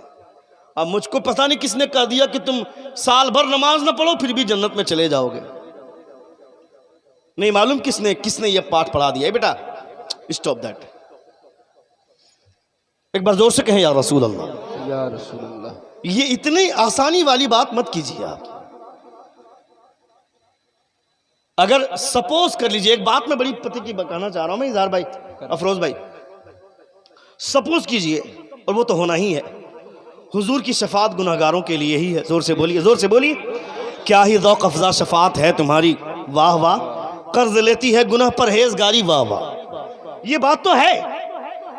अब मुझको पता नहीं किसने कह दिया कि तुम साल भर नमाज ना पढ़ो फिर भी जन्नत में चले जाओगे। नहीं मालूम किसने ये पाठ पढ़ा दिया है। बेटा स्टॉप दैट, एक बार जोर से कहें या रसूल अल्लाह, या रसूल अल्लाह। ये इतनी आसानी वाली बात मत कीजिए आप। अगर सपोज कर लीजिए, एक बात मैं बड़ी पति की बताना चाह रहा हूं मैं, इजहार भाई, अफरोज भाई, सपोज कीजिए, और वो तो होना ही है, हुजूर की शफात गुनाहगारों के लिए ही है। जोर से बोलिए, जोर से बोलिए, क्या ही ज़ौक़ अफ़ज़ा शफात है तुम्हारी, वाह वाह, कर्ज लेती है गुनाह परहेज़गारी, वाह वाह। ये बात तो है।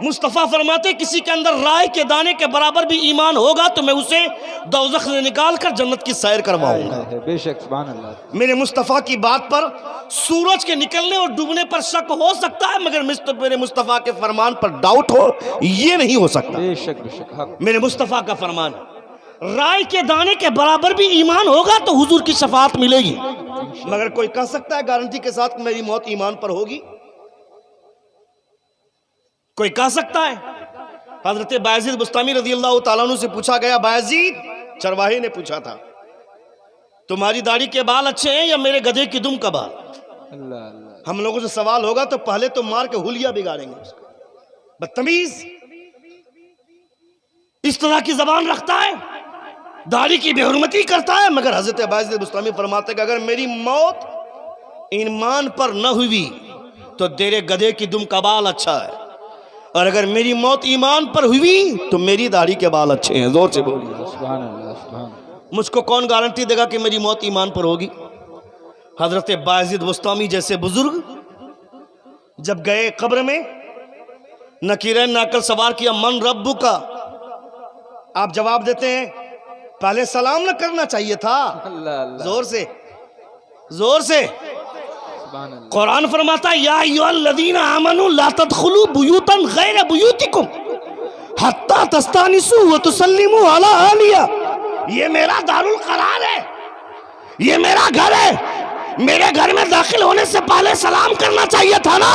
मुस्तफ़ा फरमाते किसी के अंदर राय के दाने के बराबर भी ईमान होगा तो मैं उसे दोज़ख से निकाल कर जन्नत की सैर करवाऊंगा। बेशक, सुभान अल्लाह। मेरे मुस्तफ़ा की बात पर सूरज के निकलने और डूबने पर शक हो सकता है, मगर मेरे मुस्तफ़ा के फरमान पर डाउट हो ये नहीं हो सकता। बेशक बेशक, हक। मेरे मुस्तफ़ा का फरमान, राय के दाने के बराबर भी ईमान होगा तो हुजूर की शफात मिलेगी। मगर कोई कह सकता है गारंटी के साथ मेरी मौत ईमान पर होगी? कोई कह सकता है? हजरत बायजीद बुस्तामी रज़ी अल्लाह ताला अन्हु से पूछा गया, बायजीद, चरवाहे ने पूछा था, तुम्हारी दाढ़ी के बाल अच्छे हैं या मेरे गधे की दुम का बाल? अल्लाह अल्लाह। हम लोगों से सवाल होगा तो पहले तो मार के हुलिया बिगाड़ेंगे उसको। बदतमीज, इस तरह की जबान रखता है, दाढ़ी की बेहुरमती करता है। मगर हजरत बायजीद बुस्तामी फरमाते कि अगर मेरी मौत ईमान पर न हुई तो तेरे गधे की दुम का बाल अच्छा है, और अगर मेरी मौत ईमान पर हुई तो मेरी दाढ़ी के बाल अच्छे हैं। जोर से बोलिए सुभान अल्लाह, सुभान अल्लाह। मुझको कौन गारंटी देगा कि मेरी मौत ईमान पर होगी? हजरत बायजीद बुस्तामी जैसे बुजुर्ग जब गए कब्र में, नकीरैन नाकल सवार किया, मन रब्बु का, आप जवाब देते हैं पहले सलाम न करना चाहिए था। अल्लाह अल्लाह। जोर से, जोर से। सुभान अल्लाह। कुरान फरमाता है, या अय्युहल्लज़ीना आमनू ला तदखुलू बुयूतन गैर बुयूतिकुम हत्ता तस्तानिसू व तुसल्लिमू अला अहलिया। ये मेरा दारुल करार है, ये मेरा घर है, मेरे घर में दाखिल होने से पहले सलाम करना चाहिए था ना।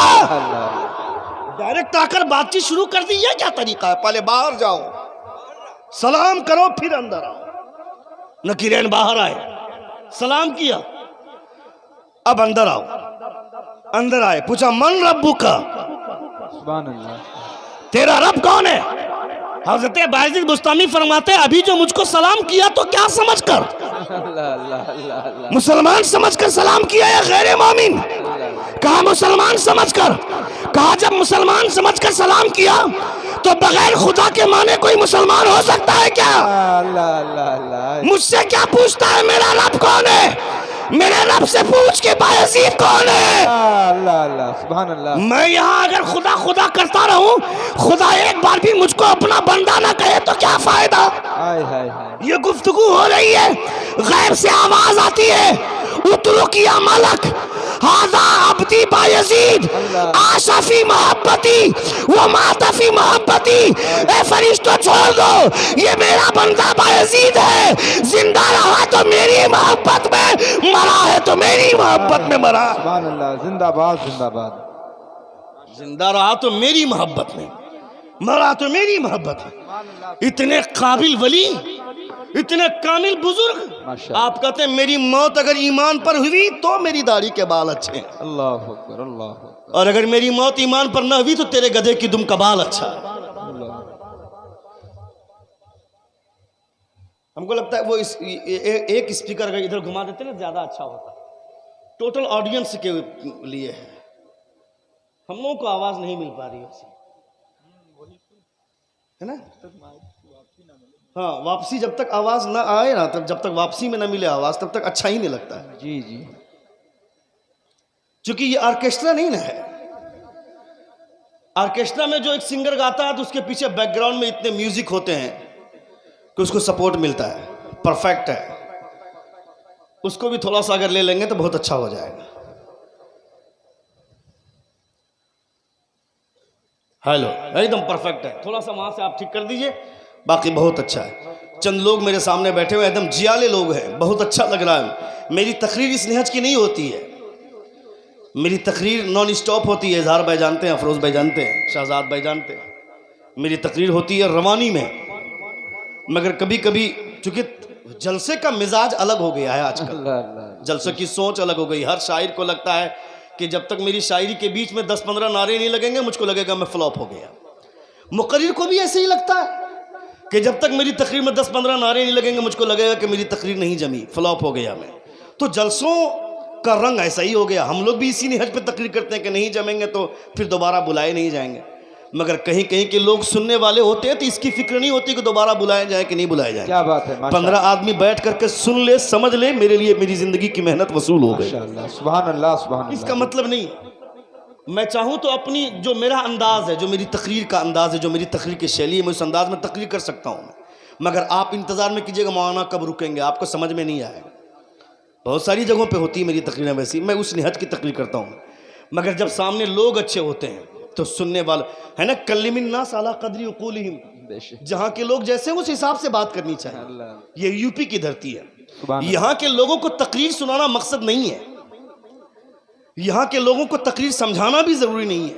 डायरेक्ट आकर बातचीत शुरू कर दी, ये क्या तरीका है? पहले बाहर जाओ, सलाम करो, फिर अंदर आओ। नकीरैन बाहर आए, सलाम किया, अब अंदर आओ। अंदर आए, पूछा मन रब्बू का, सुभान अल्लाह। तेरा रब कौन है? हजरत बायजीद बुस्तामी फरमाते हैं, अभी जो मुझको सलाम किया तो क्या समझकर? अल्लाह अल्लाह अल्लाह अल्लाह। मुसलमान समझकर सलाम किया या गैर मोमिन? कहा मुसलमान समझकर। कहा जब मुसलमान समझकर सलाम किया तो बगैर खुदा के माने कोई मुसलमान हो सकता है क्या? अल्लाह अल्लाह अल्लाह। मुझसे क्या पूछता है मेरा रब कौन है? मेरे रब से पूछ के बायजीद कौन है? अल्लाह अल्लाह, सुभान अल्लाह। मैं यहाँ अगर खुदा खुदा करता रहूं, खुदा एक बार भी मुझको अपना बंदा ना कहे तो क्या फायदा? हाय हाय हाय। ये गुफ्तगू हो रही है, गैब से आवाज आती है, उतरो किया मलक हाजा अब्दी बायजीद आशफी मोहब्बती वो मातफी मोहब्बती। ए फरिश्तों छोड़ दो, ये मेरा बंदा बायजीद है, जिंदा रहा तो मेरी मोहब्बत में, मरा है तो मेरी मोहब्बत में मरा। सुभान अल्लाह, जिंदाबाद जिंदाबाद। जिंदा रहा तो मेरी मोहब्बत में, मरा तो मेरी मोहब्बत में। इतने काबिल वली, इतने कामिल बुजुर्ग, माशाअल्लाह। आप कहते हैं मेरी मौत अगर ईमान पर हुई तो मेरी दाढ़ी के बाल अच्छे हैं, अल्लाह अकबर, अल्लाह अकबर। और अगर मेरी मौत ईमान पर न हुई तो तेरे गधे की दुम का बाल अच्छा है। हमको लगता है वो एक स्पीकर अगर इधर घुमा देते ना ज्यादा अच्छा होता, टोटल ऑडियंस के लिए है। हम लोगों को आवाज नहीं मिल पा रही है ना। हाँ, वापसी जब तक आवाज ना आए ना, तब जब तक वापसी में ना मिले आवाज तब तक अच्छा ही नहीं लगता है। जी जी। क्योंकि ये ऑर्केस्ट्रा नहीं ना है। ऑर्केस्ट्रा में जो एक सिंगर गाता है तो उसके पीछे बैकग्राउंड में इतने म्यूजिक होते हैं कि उसको सपोर्ट मिलता है, परफेक्ट है। उसको भी थोड़ा सा अगर ले लेंगे तो बहुत अच्छा हो जाएगा। हेलो, एकदम परफेक्ट है, थोड़ा सा वहां से आप ठीक कर दीजिए, बाकी बहुत अच्छा है। चंद लोग मेरे सामने बैठे हुए एकदम जियाले लोग हैं, बहुत अच्छा लग रहा है। मेरी तकरीर इस निहज की नहीं होती है, मेरी तकरीर नॉन स्टॉप होती है। इजहार भाई जानते हैं, अफरोज भाई जानते हैं, शहजाद भाई जानते हैं। मेरी तकरीर होती है रवानी में। मगर कभी कभी चूंकि जलसे का मिजाज अलग हो गया है आजकल, जलसे की सोच अलग हो गई। हर शायर को लगता है कि जब तक मेरी शायरी के बीच में 10-15 नारे नहीं लगेंगे मुझको लगेगा मैं फ्लॉप हो गया। मुकर्रिर को भी ऐसे ही लगता है कि जब तक मेरी तकरीर में 10-15 नारे नहीं लगेंगे मुझको लगेगा कि मेरी तकरीर नहीं जमी, फ्लॉप हो गया मैं। तो जलसों का रंग ऐसा ही हो गया। हम लोग भी इसी निहज पे तकरीर करते हैं कि नहीं जमेंगे तो फिर दोबारा बुलाए नहीं जाएंगे। मगर कहीं कहीं के लोग सुनने वाले होते हैं तो इसकी फिक्र नहीं होती कि दोबारा बुलाए जाए कि नहीं बुलाए जाए। क्या बात है, 15 आदमी बैठ करके सुन ले, समझ ले, मेरे लिए मेरी जिंदगी की मेहनत वसूल हो गई। सुभान अल्लाह, सुभान अल्लाह। इसका मतलब नहीं मैं चाहूं तो अपनी जो मेरा अंदाज है, जो मेरी तकरीर का अंदाज है, जो मेरी तकरीर की शैली है, मैं उस अंदाज में तकरीर कर सकता हूं। मगर आप इंतजार में कीजिएगा मौलाना कब रुकेंगे, आपको समझ में नहीं आएगा। बहुत सारी जगहों पे होती है मेरी तकरीरें वैसी, मैं उस निहज की तकरीर करता हूँ। मगर जब सामने लोग अच्छे होते हैं तो सुनने वाला है ना, कल्लिमिन नास अला कदरी उकूलिहिम, जहाँ के लोग जैसे उस हिसाब से बात करनी चाहिए। ये यूपी की धरती है, यहाँ के लोगों को तकरीर सुनाना मकसद नहीं है, यहाँ के लोगों को तकरीर समझाना भी जरूरी नहीं है।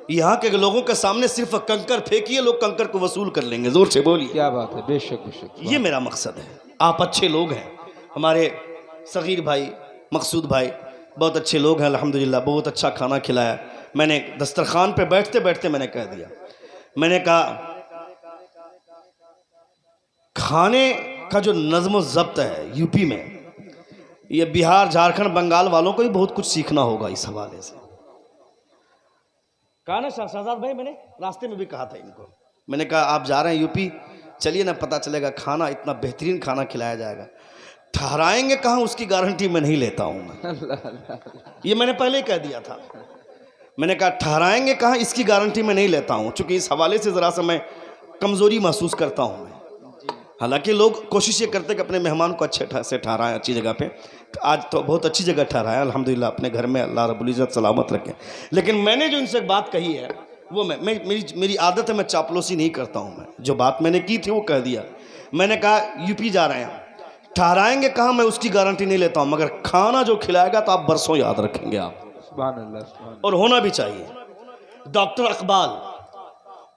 यहाँ के लोगों के सामने सिर्फ कंकर फेंकिए, लोग कंकर को वसूल कर लेंगे। जोर से बोलिए। क्या बात है, बेशक बेशक। ये मेरा मकसद है। आप अच्छे लोग हैं, हमारे सगीर भाई मकसूद भाई बहुत अच्छे लोग हैं अल्हम्दुलिल्लाह। बहुत अच्छा खाना खिलाया। मैंने दस्तरखान पे बैठते बैठते मैंने कह दिया, मैंने कहा खाने का जो नज़्म ज़ब्त है यूपी में, ये बिहार झारखंड बंगाल वालों को ही बहुत कुछ सीखना होगा इस हवाले से। कहा ना शहजाद भाई, मैंने रास्ते में भी कहा था इनको, मैंने कहा आप जा रहे हैं यूपी, चलिए ना, पता चलेगा खाना इतना बेहतरीन खाना खिलाया जाएगा। ठहराएंगे कहाँ उसकी गारंटी मैं नहीं लेता हूँ मैं। ये मैंने पहले ही कह दिया था। मैंने कहा ठहराएंगे कहाँ इसकी गारंटी मैं नहीं लेता हूँ, चूँकि इस हवाले से ज़रा सा मैं कमज़ोरी महसूस करता हूँ मैं। हालांकि लोग कोशिश ये करते कि अपने मेहमान को अच्छे से ठहराएं, अच्छी जगह पे। आज तो बहुत अच्छी जगह ठहराया अल्हम्दुलिल्लाह, अपने घर में अल्लाह रब्बुल इज़्ज़त सलामत रखे। लेकिन मैंने जो इनसे बात कही है वो मेरी आदत है, मैं चापलूसी नहीं करता हूँ। मैं जो बात मैंने की थी वो कह दिया। मैंने कहा यूपी जा रहे हैं, ठहराएंगे कहाँ मैं उसकी गारंटी नहीं लेता हूँ, मगर खाना जो खिलाएगा तो आप बरसों याद रखेंगे आप। सुभान अल्लाह, सुभान और होना भी चाहिए। डॉक्टर अकबाल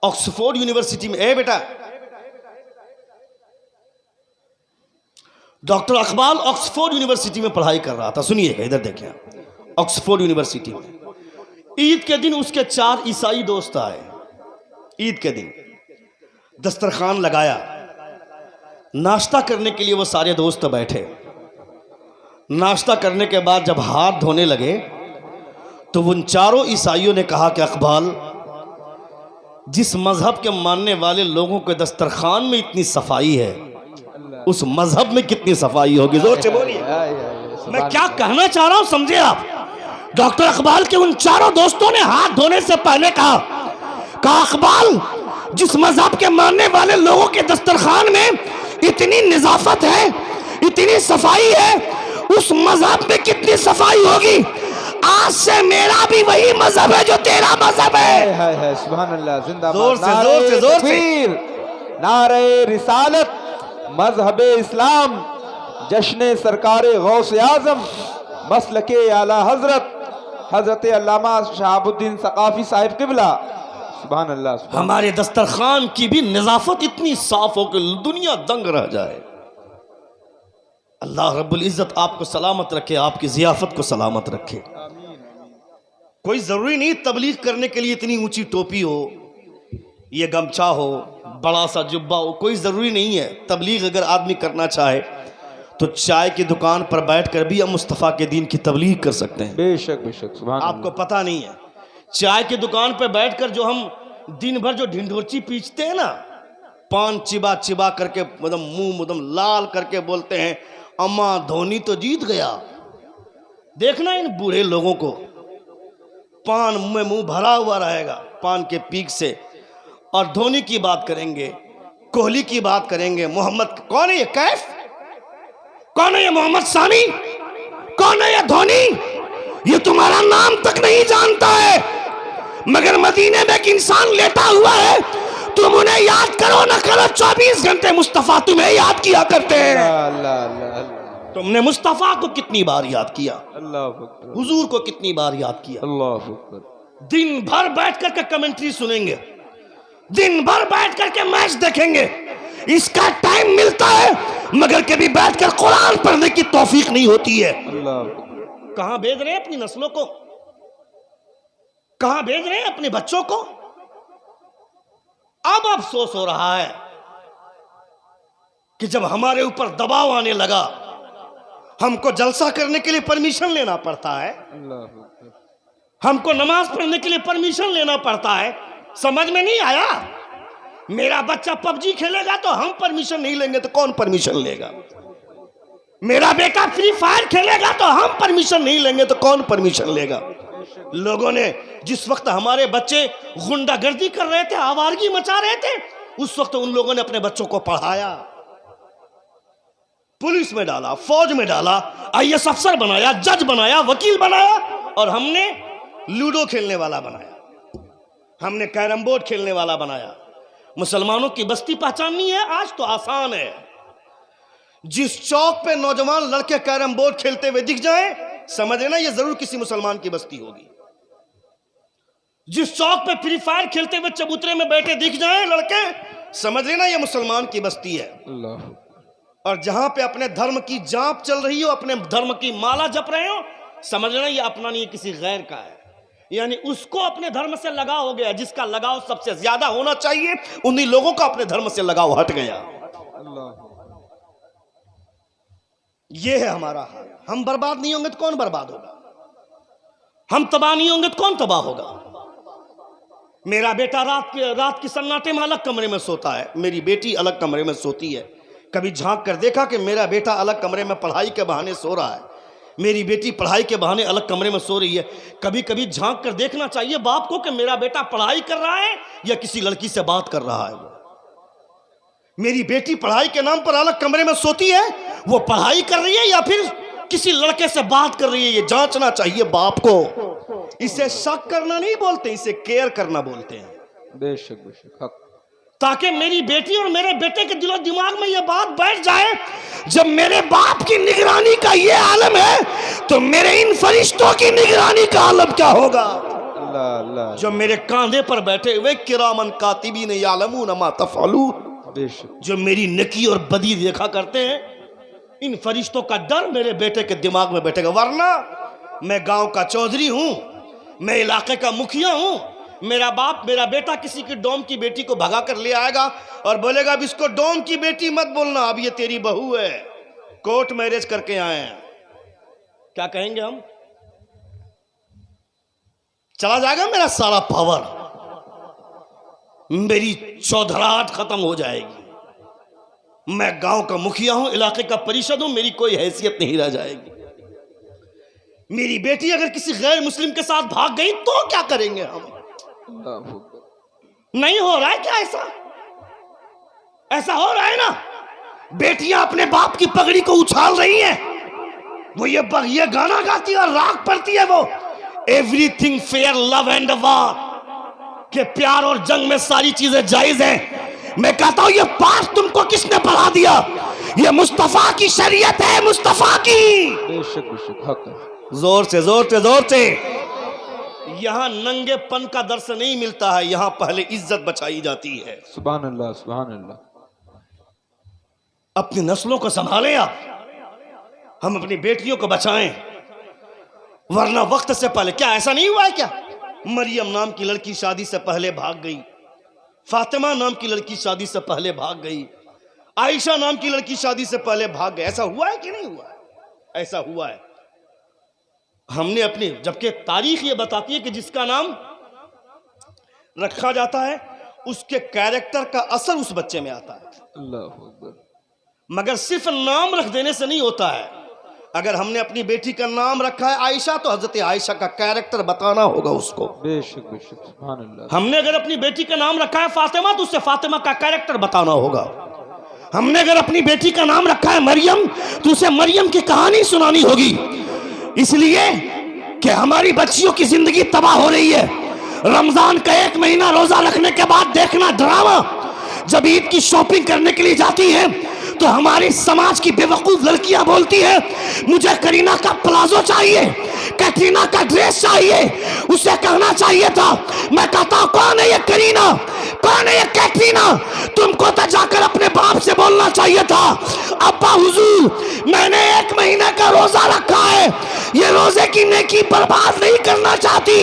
ऑक्सफोर्ड यूनिवर्सिटी में, ए बेटा, डॉक्टर अकबाल ऑक्सफोर्ड यूनिवर्सिटी में पढ़ाई कर रहा था। सुनिएगा, इधर देखें, ऑक्सफोर्ड यूनिवर्सिटी में ईद के दिन उसके 4 ईसाई दोस्त आए। ईद के दिन दस्तरखान लगाया, नाश्ता करने के लिए वो सारे दोस्त बैठे। नाश्ता करने के बाद जब हाथ धोने लगे तो उन चारों ईसाइयों ने कहा कि अकबाल, जिस मजहब के मानने वाले लोगों के दस्तरखान में इतनी सफाई है, उस मजहब में कितनी सफाई होगी। जोर से बोलिए। मैं क्या कहना चाह रहा हूं समझे आप। डॉक्टर अकबाल के उन चारों दोस्तों ने हाथ धोने से पहले कहा अकबाल, जिस मजहब के मानने वाले लोगों के दस्तरखान में इतनी निजाफत है, इतनी सफाई है, उस मजहब में कितनी सफाई होगी। आज से मेरा भी वही मजहब है जो तेरा मजहब है। सुभान अल्लाह, जिंदाबाद। जोर से जोर से नारे रिसालत, मजहब इस्लाम, जश्न सरकारे गौस आजम, मसलके आला हजरत हजरत अल्लामा शहाबुद्दीन सकाफी साहिब किबला। सुभान अल्लाह, सुभान। हमारे दस्तरखान की भी निजाफत इतनी साफ हो कि दुनिया दंग रह जाए। अल्लाह रब्बुल इज़्ज़त आपको सलामत रखे, आपकी ज़ियाफत को सलामत रखे। कोई ज़रूरी नहीं तबलीग करने के लिए इतनी ऊंची टोपी हो, ये गमछा हो, बड़ा सा जुब्बा हो, कोई ज़रूरी नहीं है। तबलीग अगर आदमी करना चाहे तो चाय की दुकान पर बैठकर भी हम मुस्तफ़ा के दीन की तबलीग कर सकते हैं। बेशक बेशक, सुभान। आपको पता नहीं है, चाय की दुकान पर बैठकर जो हम दिन भर जो ढिंढोरची पीछते हैं ना, पान चिबा चिबा करके मतलब मुंह मुदम लाल करके बोलते हैं अम्मा धोनी तो जीत गया। देखना इन बूढ़े लोगों को, पान में मुंह भरा हुआ रहेगा पान के पीक से, और धोनी की बात करेंगे, कोहली की बात करेंगे, मोहम्मद, कौन है ये कैफ, कौन है ये मोहम्मद सानी, कौन है ये धोनी, ये तुम्हारा नाम तक नहीं जानता है। मगर मदीने में एक इंसान लेटा हुआ है, तुम उन्हें याद करो ना करो, 24 घंटे मुस्तफा तुम्हें याद किया करते हैं। अल्लाह अल्लाह अल्लाह। तुमने मुस्तफा को कितनी बार याद किया, अल्लाह अकबर, हुजूर को कितनी बार याद किया। अल्लाह अकबर। दिन भर बैठ करके कमेंट्री सुनेंगे, दिन भर बैठ करके मैच देखेंगे, इसका टाइम मिलता है मगर कभी बैठकर कुरान पढ़ने की तौफीक नहीं होती है। अल्लाह, कहां भेज रहे हैं अपनी नस्लों को, कहां भेज रहे हैं अपने बच्चों को। अब अफसोस हो रहा है कि जब हमारे ऊपर दबाव आने लगा, हमको जलसा करने के लिए परमिशन लेना पड़ता है, हमको नमाज पढ़ने के लिए परमिशन लेना पड़ता है। समझ में नहीं आया। मेरा बच्चा पबजी खेलेगा तो हम परमिशन नहीं लेंगे तो कौन परमिशन लेगा। मेरा बेटा फ्री फायर खेलेगा तो हम परमिशन नहीं लेंगे तो कौन परमिशन लेगा। लोगों ने जिस वक्त हमारे बच्चे गुंडागर्दी कर रहे थे, आवारगी मचा रहे थे, उस वक्त उन लोगों ने अपने बच्चों को पढ़ाया, पुलिस में डाला, फौज में डाला, आईएएस अफसर बनाया, जज बनाया, वकील बनाया, और हमने लूडो खेलने वाला बनाया, हमने कैरम बोर्ड खेलने वाला बनाया। मुसलमानों की बस्ती पहचाननी है आज तो आसान है। जिस चौक पे नौजवान लड़के कैरम बोर्ड खेलते हुए दिख जाए, समझ लेना ये जरूर किसी मुसलमान की बस्ती होगी। जिस चौक पे फ्री फायर खेलते हुए चबूतरे में बैठे दिख जाए लड़के, समझ लेना ये मुसलमान की बस्ती है। अल्लाह। और जहां पे अपने धर्म की जांच चल रही हो, अपने धर्म की माला जप रहे हो, समझ लेना ये अपना नहीं, किसी गैर का है। यानी उसको अपने धर्म से लगाव हो गया। जिसका लगाव सबसे ज्यादा होना चाहिए, उन्हीं लोगों का अपने धर्म से लगाव हट गया। ये है हमारा हाल। हम बर्बाद नहीं होंगे तो कौन बर्बाद होगा? हम तबाह नहीं होंगे तो कौन तबाह होगा? मेरा बेटा रात की सन्नाटे में अलग कमरे में सोता है, मेरी बेटी अलग कमरे में सोती है। कभी झांक कर देखा कि मेरा बेटा अलग कमरे में पढ़ाई के बहाने सो रहा है, मेरी बेटी पढ़ाई के बहाने अलग कमरे में सो रही है? कभी कभी झांक कर देखना चाहिए बाप को कि मेरा बेटा पढ़ाई कर रहा है या किसी लड़की से बात कर रहा है। मेरी बेटी पढ़ाई के नाम पर अलग कमरे में सोती है, वो पढ़ाई कर रही है या फिर किसी लड़के से बात कर रही है? ये जांचना चाहिए बाप को। इसे शक करना नहीं बोलते, इसे केयर करना बोलते हैं। बेशक बेशक हक। ताकि मेरी बेटी और मेरे बेटे के दिलो दिमाग में यह बात बैठ जाए, जब मेरे बाप की निगरानी का ये आलम है तो मेरे इन फरिश्तों की निगरानी का आलम क्या होगा? अल्लाह अल्लाह। जो मेरे कांधे पर बैठे हुए किरामन कातिबीन यालमून मा तफअलून, जो मेरी नेकी और बदी देखा करते हैं, इन फरिश्तों का डर मेरे बेटे के दिमाग में बैठेगा। वरना मैं गांव का चौधरी हूं, मैं इलाके का मुखिया हूं, मेरा बाप मेरा बेटा किसी की डोम की बेटी को भगा कर ले आएगा और बोलेगा अब इसको डोम की बेटी मत बोलना, अब ये तेरी बहू है, कोर्ट मैरिज करके आए हैं। क्या कहेंगे हम? चला जाएगा मेरा सारा पावर, मेरी चौधराहट खत्म हो जाएगी। मैं गांव का मुखिया हूं, इलाके का परिषद हूं, मेरी कोई हैसियत नहीं रह जाएगी। मेरी बेटी अगर किसी गैर मुस्लिम के साथ भाग गई तो क्या करेंगे हम? नहीं हो रहा है क्या ऐसा? ऐसा हो रहा है ना? बेटियां अपने बाप की पगड़ी को उछाल रही हैं, वो ये गाना गाती है और राग पढ़ती है, वो एवरीथिंग फेयर लव एंड वार, कि प्यार और जंग में सारी चीजें जायज हैं। मैं कहता हूं ये पाठ तुमको किसने पढ़ा दिया? ये मुस्तफा की शरीयत है, मुस्तफा की। बेशक बेशक हक। जोर से जोर से जोर से। यहां नंगेपन का दर्श नहीं मिलता है, यहां पहले इज्जत बचाई जाती है। सुभान अल्लाह सुभान अल्लाह। अपनी नस्लों को संभालें आप, हम अपनी बेटियों को बचाएं, वरना वक्त से पहले। क्या ऐसा नहीं हुआ है क्या? मरियम नाम की लड़की शादी से पहले भाग गई, फातिमा नाम की लड़की शादी से पहले भाग गई, आयशा नाम की लड़की शादी से पहले भाग गई। ऐसा हुआ है कि नहीं हुआ है? ऐसा हुआ है। हमने अपनी, जबकि तारीख ये बताती है कि जिसका नाम रखा जाता है उसके कैरेक्टर का असर उस बच्चे में आता है। अल्लाह अकबर। मगर सिर्फ नाम रख देने से नहीं होता है। अगर हमने अपनी बेटी का नाम रखा है आयशा, तो हजरत आयशा का कैरेक्टर बताना होगा उसको। बेशक बेशक सुभान अल्लाह। हमने अगर अपनी बेटी का नाम रखा है फातिमा, तो उससे फातिमा का कैरेक्टर बताना होगा। हमने अगर अपनी बेटी का नाम रखा है मरियम, तो उसे मरियम की कहानी सुनानी होगी। इसलिए कि हमारी बच्चियों की जिंदगी तबाह हो रही है। रमजान का 1 महीना रोजा रखने के बाद देखना ड्रामा, जब ईद की शॉपिंग करने के लिए जाती है तो हमारी समाज की बेवकूफ लड़कियां बोलती है मुझे करीना का प्लाजो चाहिए, कैटरीना का ड्रेस चाहिए। उसे कहना चाहिए था, मैं कहता हूं कौन है ये करीना, कौन है ये कैटरीना? तुमको तो जाकर अपने बाप से बोलना चाहिए था, अब्बा हुजूर मैंने 1 महीने का रोजा रखा है, ये रोजे की नेकी बर्बाद नहीं करना चाहती,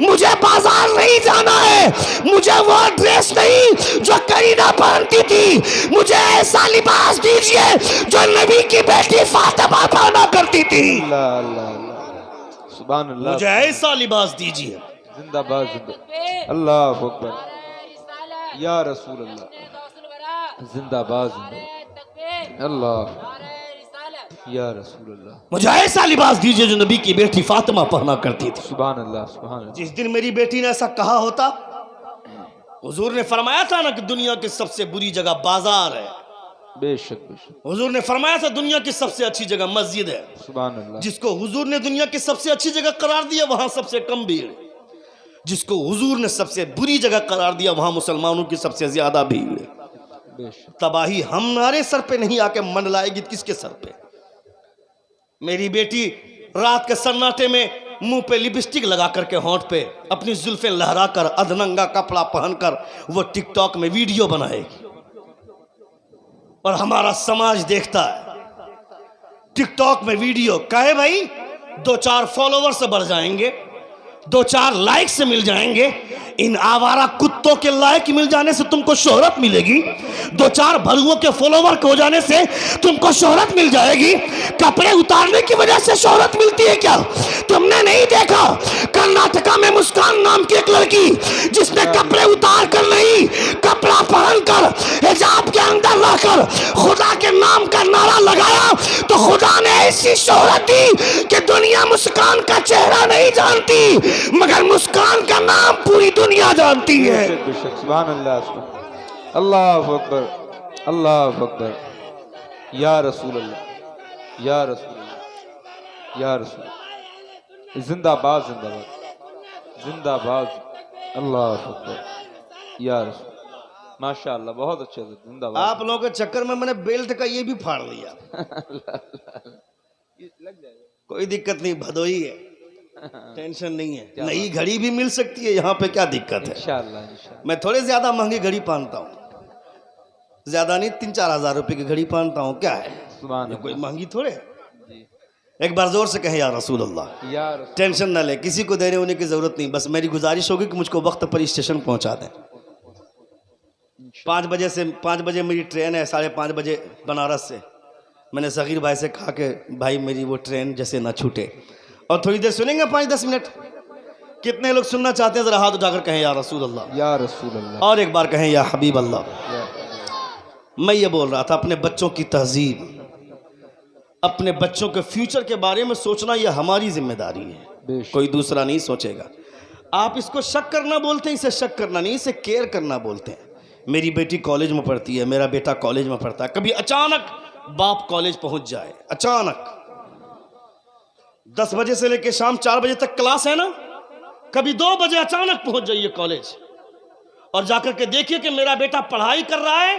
मुझे बाजार नहीं जाना है, मुझे वो ड्रेस नहीं जो करीना पहनती थी, मुझे ऐसा लिबास दीजिए जो नबी की बेटी फातिमा पहना करती थी। अल्लाह अल्लाह अल्लाह सुभान अल्लाह। मुझे ऐसा लिबास दीजिए। जिंदाबाद जिंदाबाद। अल्लाह अकबर या रसूल अल्लाह। जिंदाबाद जिंदाबाद। अल्लाह या रसूल अल्लाह। मुझे ऐसा लिबास दीजिए जो नबी की बेटी फातिमा पहना करती थी। सुभान अल्लाह सुभान अल्लाह। जिस दिन मेरी बेटी ने ऐसा कहा होता, हुजूर ने फरमाया था ना कि दुनिया की सबसे बुरी जगह बाजार है। बेशक बेशक। हुजूर ने फरमाया था दुनिया की सबसे अच्छी जगह मस्जिद है। सुभान अल्लाह। जिसको हुजूर ने दुनिया की सबसे अच्छी जगह करार दिया वहां सबसे कम भीड़, जिसको हुजूर ने सबसे बुरी जगह करार दिया वहां मुसलमानों की सबसे ज्यादा भीड़। बेशक। तबाही हमारे सर पे नहीं आके मंडलाएगी, किसके सर पे? मेरी बेटी रात के सन्नाटे में मुंह पे लिपस्टिक लगा करके होंठ पे अपनी जुल्फें लहरा कर अधनंगा कपड़ा पहनकर वो टिकटॉक में वीडियो बनाएगी और हमारा समाज देखता है टिकटॉक में वीडियो। कहे भाई 2-4 फॉलोवर्स बढ़ जाएंगे, 2-4 लाइक से मिल जाएंगे। इन आवारा कुत्तों के लाइक मिल जाने से तुमको शोहरत मिलेगी, 2-4 भरुओं के फॉलोवर के हो जाने से तुमको शोहरत मिल जाएगी। कपड़े उतारने की वजह से शोहरत मिलती है क्या? तुमने नहीं देखा कर्नाटका में मुस्कान नाम की एक लड़की जिसने कपड़े उतार कर नहीं, कपड़ा पहनकर हिजाब के अंदर रहकर खुदा के नाम का नारा लगाया तो खुदा ने ऐसी शोहरत दी कि दुनिया मुस्कान का चेहरा नहीं जानती मगर मुस्कान का नाम पूरी दुनिया जानती है। सुभान अल्लाह, सुभान अल्लाह अकबर, अल्लाह अकबर। या रसूल अल्लाह, या रसूल अल्लाह, या रसूल, जिंदाबाद जिंदाबाद जिंदाबाद, अल्लाह अकबर, या रसूल, माशाअल्लाह, बहुत अच्छे से जिंदाबाद। आप लोगों के चक्कर में मैंने बेल्ट का ये भी फाड़ लिया। लग जाएगा, कोई दिक्कत नहीं, भदोई है, टेंशन नहीं है। नई घड़ी भी मिल सकती है, यहाँ पे क्या दिक्कत है? इंशाअल्लाह इंशाअल्लाह। मैं थोड़े ज्यादा महंगी घड़ी पहनता हूँ, ज्यादा नहीं, 3-4 हज़ार रुपए की घड़ी पहनता हूँ, क्या है? सुभान कोई महंगी थोड़े। जी, एक बार जोर से कहें या रसूल अल्लाह। या रसूल, टेंशन ना ले, किसी को देने होने की जरूरत नहीं, बस मेरी गुजारिश होगी कि मुझको वक्त पर स्टेशन पहुंचा दें। 5 बजे मेरी ट्रेन है, 5:30 बजे बनारस से। मैंने सगीर भाई से कहा कि भाई मेरी वो ट्रेन जैसे ना छूटे, और थोड़ी देर सुनेंगे 5-10 मिनट। कितने लोग सुनना चाहते हैं? जरा हाथ उठाकर कहें या रसूल अल्लाह, या रसूल अल्लाह, और एक बार कहें या हबीब अल्लाह। या मैं ये बोल रहा था, अपने बच्चों की तहजीब, अपने बच्चों के फ्यूचर के बारे में सोचना यह हमारी जिम्मेदारी है, बेशक। कोई दूसरा नहीं सोचेगा। आप इसको शक करना बोलते हैं, इसे शक करना नहीं, इसे केयर करना बोलते हैं। मेरी बेटी कॉलेज में पढ़ती है, मेरा बेटा कॉलेज में पढ़ता है। कभी अचानक बाप कॉलेज पहुंच जाए, अचानक 10 बजे से लेकर शाम 4 बजे तक क्लास है ना, कभी 2 बजे अचानक पहुंच जाइए कॉलेज और जाकर के देखिए कि मेरा बेटा पढ़ाई कर रहा है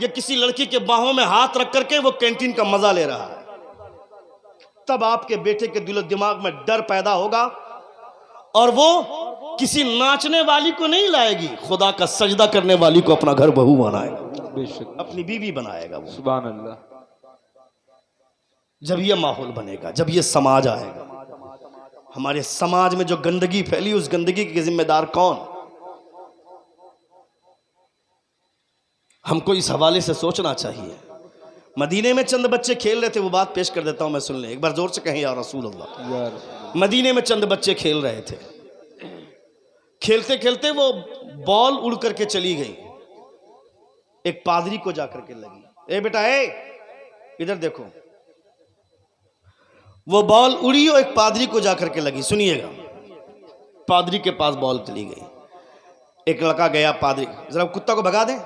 या किसी लड़की के बाहों में हाथ रख करके वो कैंटीन का मजा ले रहा है। तब आपके बेटे के दिलो दिमाग में डर पैदा होगा और वो किसी नाचने वाली को नहीं लाएगी, खुदा का सजदा करने वाली को अपना घर बहू बनाएगा, बेशक, अपनी बीवी बनाएगा वो। सुभान अल्लाह। जब ये माहौल बनेगा, जब ये समाज आएगा, हमारे समाज में जो गंदगी फैली, उस गंदगी के जिम्मेदार कौन? हमको इस हवाले से सोचना चाहिए। मदीने में चंद बच्चे खेल रहे थे, वो बात पेश कर देता हूं मैं, सुन लें एक बार जोर से कहें या रसूल अल्लाह। या रसूल, मदीने में चंद बच्चे खेल रहे थे, खेलते खेलते वो बॉल उड़ करके चली गई, एक पादरी को जाकर के लगी। ए बेटा, ए इधर देखो। वो बॉल उड़ी और एक पादरी को जाकर के लगी। सुनिएगा, पादरी के पास बॉल चली गई, एक लड़का गया, पादरी जरा कुत्ता को भगा दें।